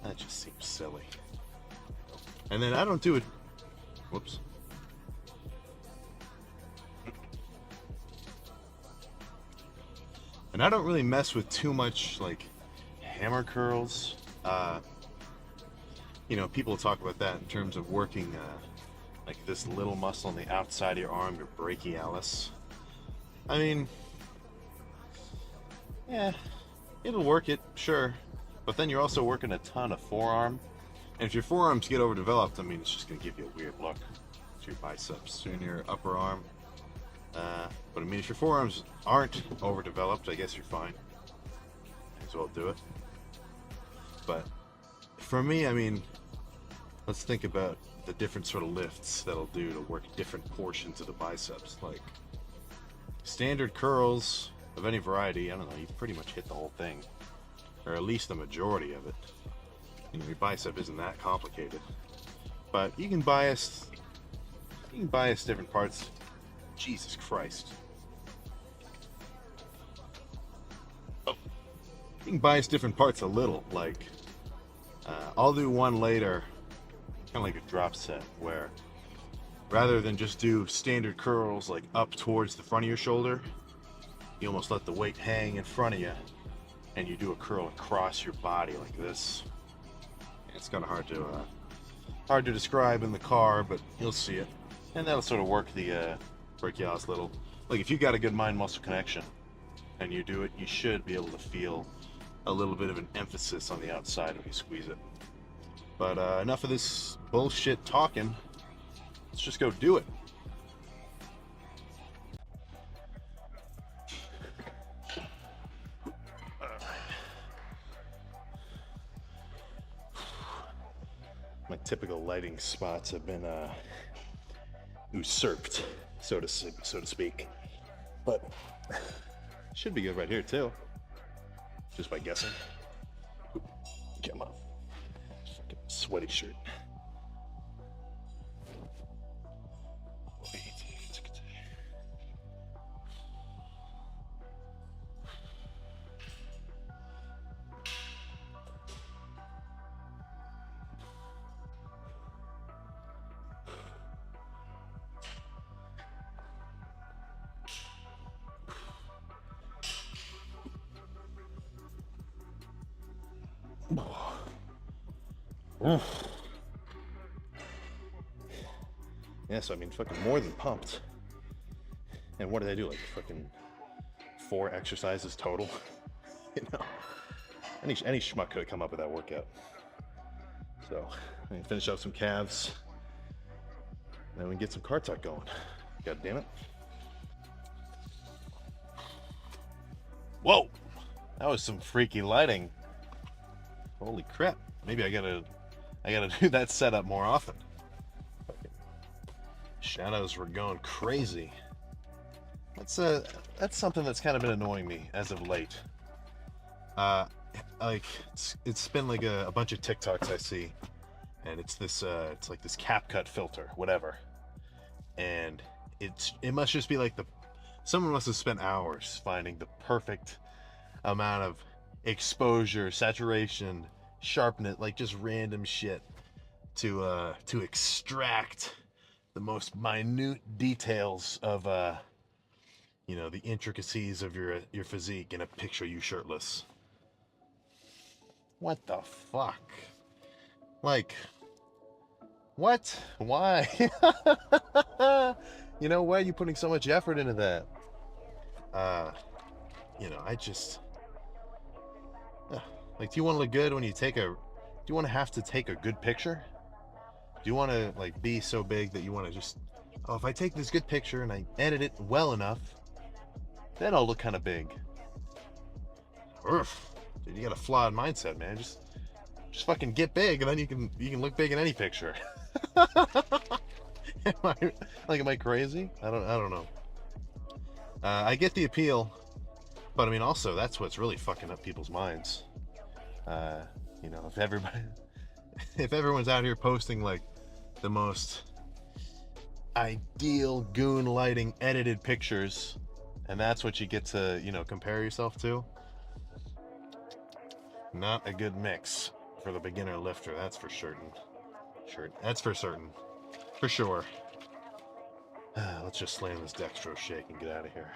That just seems silly. And then I don't do it. Whoops. And I don't really mess with too much like hammer curls. People talk about that in terms of working like this little muscle on the outside of your arm, your brachialis. I mean, yeah, it'll work it, sure. But then you're also working a ton of forearm. And if your forearms get overdeveloped, I mean, it's just going to give you a weird look to your biceps and your upper arm. But I mean, if your forearms aren't overdeveloped, I guess you're fine. Might as well do it. But for me, I mean, let's think about the different sort of lifts that'll do to work different portions of the biceps. Like standard curls of any variety, I don't know, you pretty much hit the whole thing. Or at least the majority of it. Your bicep isn't that complicated. But you can bias different parts. Jesus Christ. Oh. You can bias different parts a little. Like, I'll do one later, kind of like a drop set, where rather than just do standard curls like up towards the front of your shoulder, you almost let the weight hang in front of you, and you do a curl across your body like this. It's kind of hard to describe in the car, but you'll see it, and that'll sort of work the brachialis little. Like if you got a good mind-muscle connection, and you do it, you should be able to feel a little bit of an emphasis on the outside when you squeeze it. But enough of this bullshit talking. Let's just go do it. My typical lighting spots have been usurped, so to speak. But should be good right here too. Just by guessing. Come on. Fucking sweaty shirt. Yeah, so I mean, fucking more than pumped. And what did I do? Like fucking 4 exercises total? You know, any schmuck could have come up with that workout. So I can finish up some calves, and then we can get some card talk going. God damn it! Whoa, that was some freaky lighting. Holy crap! Maybe I gotta do that setup more often. Shadows were going crazy. That's something that's kind of been annoying me as of late. Like it's been like a bunch of TikToks I see, and it's like this CapCut filter, whatever, and it must just be like someone must have spent hours finding the perfect amount of exposure, saturation, sharpness, like just random shit to extract the most minute details of you know, the intricacies of your physique in a picture you shirtless. What the fuck? Like, what? Why? You know, why are you putting so much effort into that? You know, like, do you want to look good when you do you want to have to take a good picture? Do you want to, like, be so big that you want to just, oh, if I take this good picture and I edit it well enough, then I'll look kind of big. Oof. Dude, you got a flawed mindset, man. Just fucking get big, and then you can look big in any picture. Am I crazy? I don't know. I get the appeal, but I mean, also that's what's really fucking up people's minds. You know, if everyone's out here posting like the most ideal goon lighting edited pictures, and that's what you get to, you know, compare yourself to, not a good mix for the beginner lifter, that's for certain. That's for certain. For sure. Let's just slam this dextro shake and get out of here.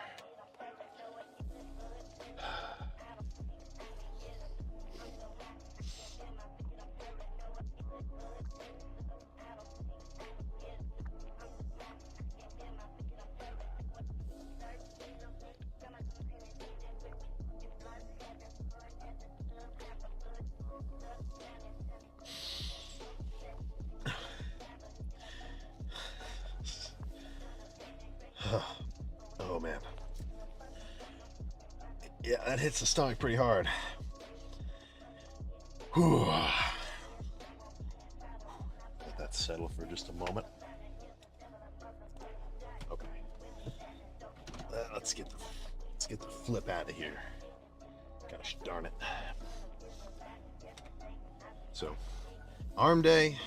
Oh man. Yeah, that hits the stomach pretty hard. Whew. Let that settle for just a moment. Okay. Let's get the flip out of here. Gosh darn it. So, arm day.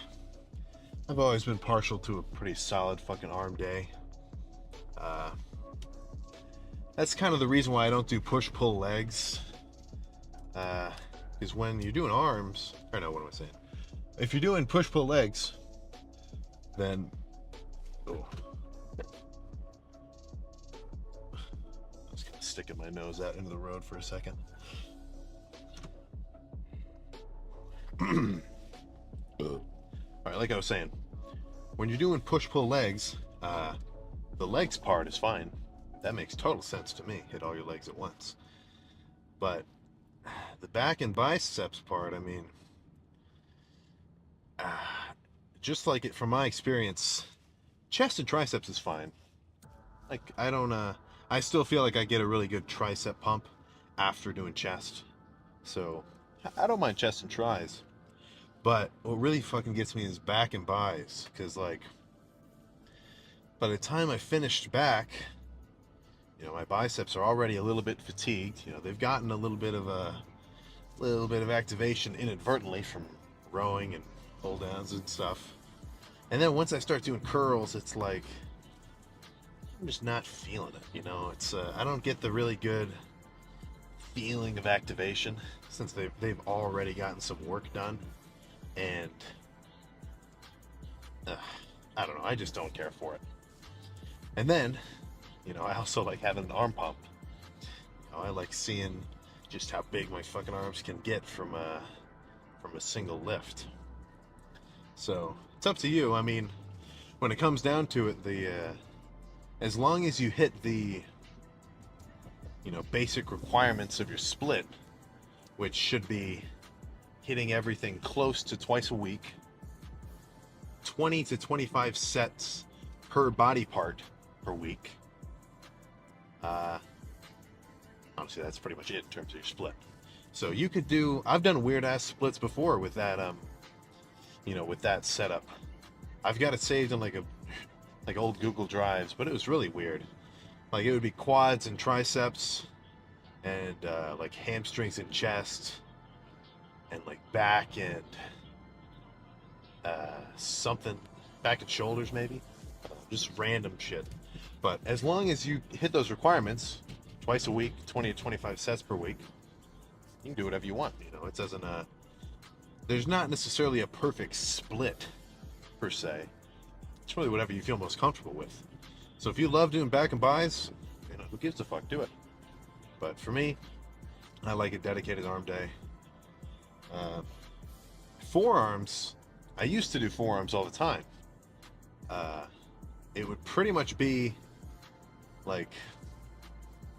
I've always been partial to a pretty solid fucking arm day. That's kind of the reason why I don't do push-pull legs. Because when you're doing arms, or no, what am I saying? If you're doing push-pull legs, then oh, I was gonna stick my nose out into the road for a second. All right, like I was saying, when you're doing push-pull legs, the legs part is fine. That makes total sense to me. Hit all your legs at once. But the back and biceps part, I mean, just like it from my experience, chest and triceps is fine. Like I don't I still feel like I get a really good tricep pump after doing chest. So I don't mind chest and tries. But what really fucking gets me is back and buys, cuz like by the time I finished back, my biceps are already a little bit fatigued. They've gotten a little bit of activation inadvertently from rowing and pull downs and stuff. And then once I start doing curls, it's like I'm just not feeling it. It's I don't get the really good feeling of activation since they've already gotten some work done, and I don't know. I just don't care for it. And then, I also like having an arm pump. I like seeing just how big my fucking arms can get from a single lift. So it's up to you. I mean, when it comes down to it, as long as you hit the basic requirements of your split, which should be hitting everything close to twice a week, 20 to 25 sets per body part per week. Honestly, that's pretty much it in terms of your split. So you could do, I've done weird ass splits before with that, with that setup. I've got it saved on like old Google Drives, but it was really weird. Like it would be quads and triceps, and like hamstrings and chest, and like back and something, back and shoulders maybe, just random shit. But as long as you hit those requirements, twice a week, 20 to 25 sets per week, you can do whatever you want. It doesn't. There's not necessarily a perfect split per se. It's really whatever you feel most comfortable with. So if you love doing back and buys, who gives a fuck, do it. But for me, I like a dedicated arm day. Forearms, I used to do forearms all the time. It would pretty much be like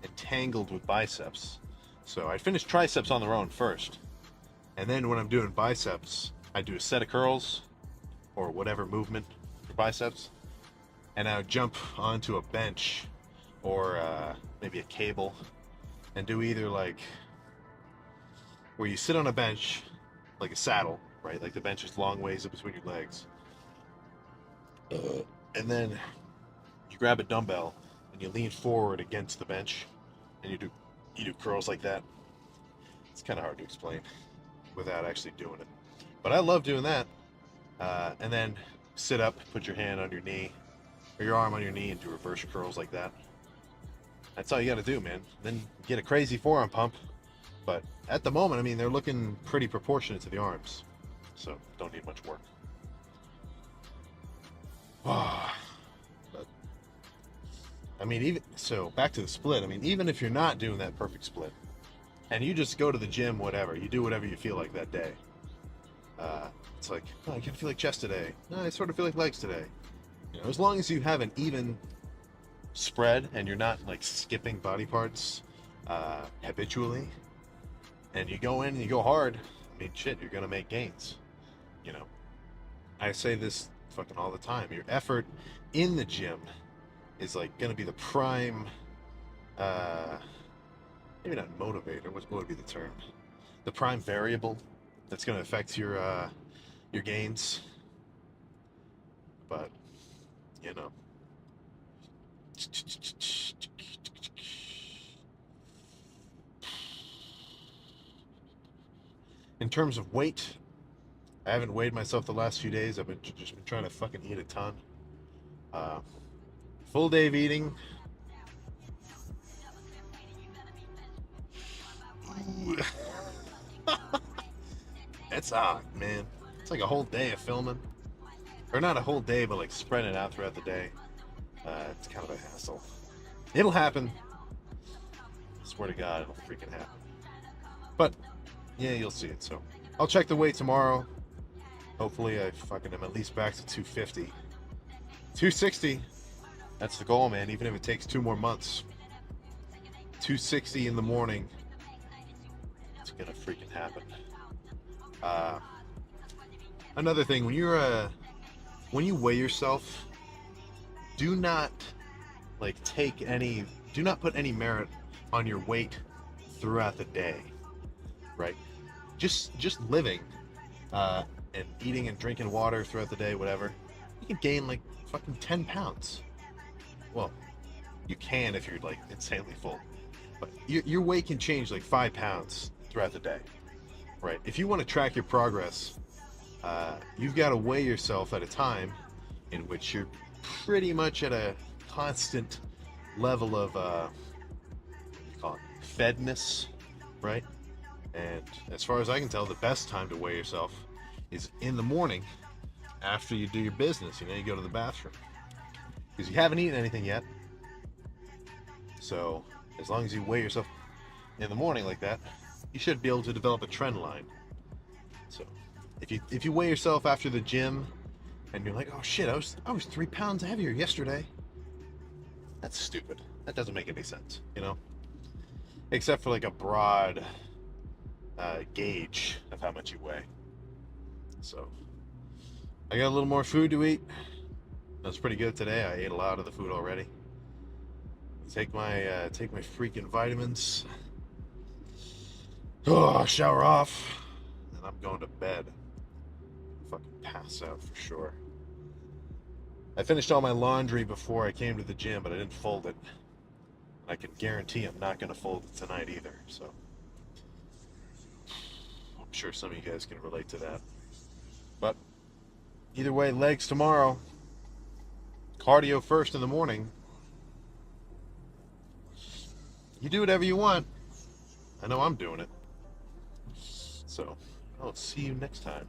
entangled with biceps. So I'd finish triceps on their own first. And then when I'm doing biceps, I do a set of curls or whatever movement for biceps. And I would jump onto a bench or maybe a cable and do either like where you sit on a bench like a saddle, right? Like the bench is long ways up between your legs. And then you grab a dumbbell and you lean forward against the bench and you do curls like that. It's kind of hard to explain without actually doing it. But I love doing that. And then sit up, put your hand on your knee or your arm on your knee and do reverse curls like that. That's all you got to do, man. Then get a crazy forearm pump. But at the moment, I mean, they're looking pretty proportionate to the arms. So don't need much work. But, I mean, back to the split. I mean, even if you're not doing that perfect split and you just go to the gym, whatever, you do whatever you feel like that day. It's like, oh, I kind of feel like chest today. No, I sort of feel like legs today. As long as you have an even spread and you're not like skipping body parts habitually, and you go in and you go hard, I mean, shit, you're gonna make gains. I say this fucking all the time. Your effort in the gym is like gonna be the prime, maybe not motivator. What would be the term? The prime variable that's gonna affect your gains. But in terms of weight, I haven't weighed myself the last few days. I've just been trying to fucking eat a ton. Full day of eating. It's hot, man. It's like a whole day of filming. Or not a whole day, but like spreading it out throughout the day. It's kind of a hassle. It'll happen. I swear to God, it'll freaking happen. But, yeah, you'll see it. So, I'll check the weight tomorrow. Hopefully, I fucking am at least back to 250. 260. That's the goal, man. Even if it takes 2 more months. 260 in the morning. It's gonna freaking happen. another thing, when you weigh yourself, do not like do not put any merit on your weight throughout the day, right? Just living and eating and drinking water throughout the day, whatever, you can gain like fucking 10 pounds. Well, you can if you're like insanely full, but your weight can change like 5 pounds throughout the day, right? If you want to track your progress, you've got to weigh yourself at a time in which you're pretty much at a constant level of what do you call it, fedness, right? And as far as I can tell, the best time to weigh yourself is in the morning after you do your business. You know, you go to the bathroom because you haven't eaten anything yet. So as long as you weigh yourself in the morning like that, you should be able to develop a trend line. So if you weigh yourself after the gym and you're like, oh shit, I was 3 pounds heavier yesterday, that's stupid. That doesn't make any sense, you know? Except for like a broad gauge of how much you weigh. So I got a little more food to eat. That was pretty good today. I ate a lot of the food already. Take my freaking vitamins. Oh, shower off, and I'm going to bed. Fucking pass out for sure. I finished all my laundry before I came to the gym, but I didn't fold it. I can guarantee I'm not going to fold it tonight either. So I'm sure some of you guys can relate to that. But either way, legs tomorrow. Cardio first in the morning. You do whatever you want. I know I'm doing it. So I'll see you next time.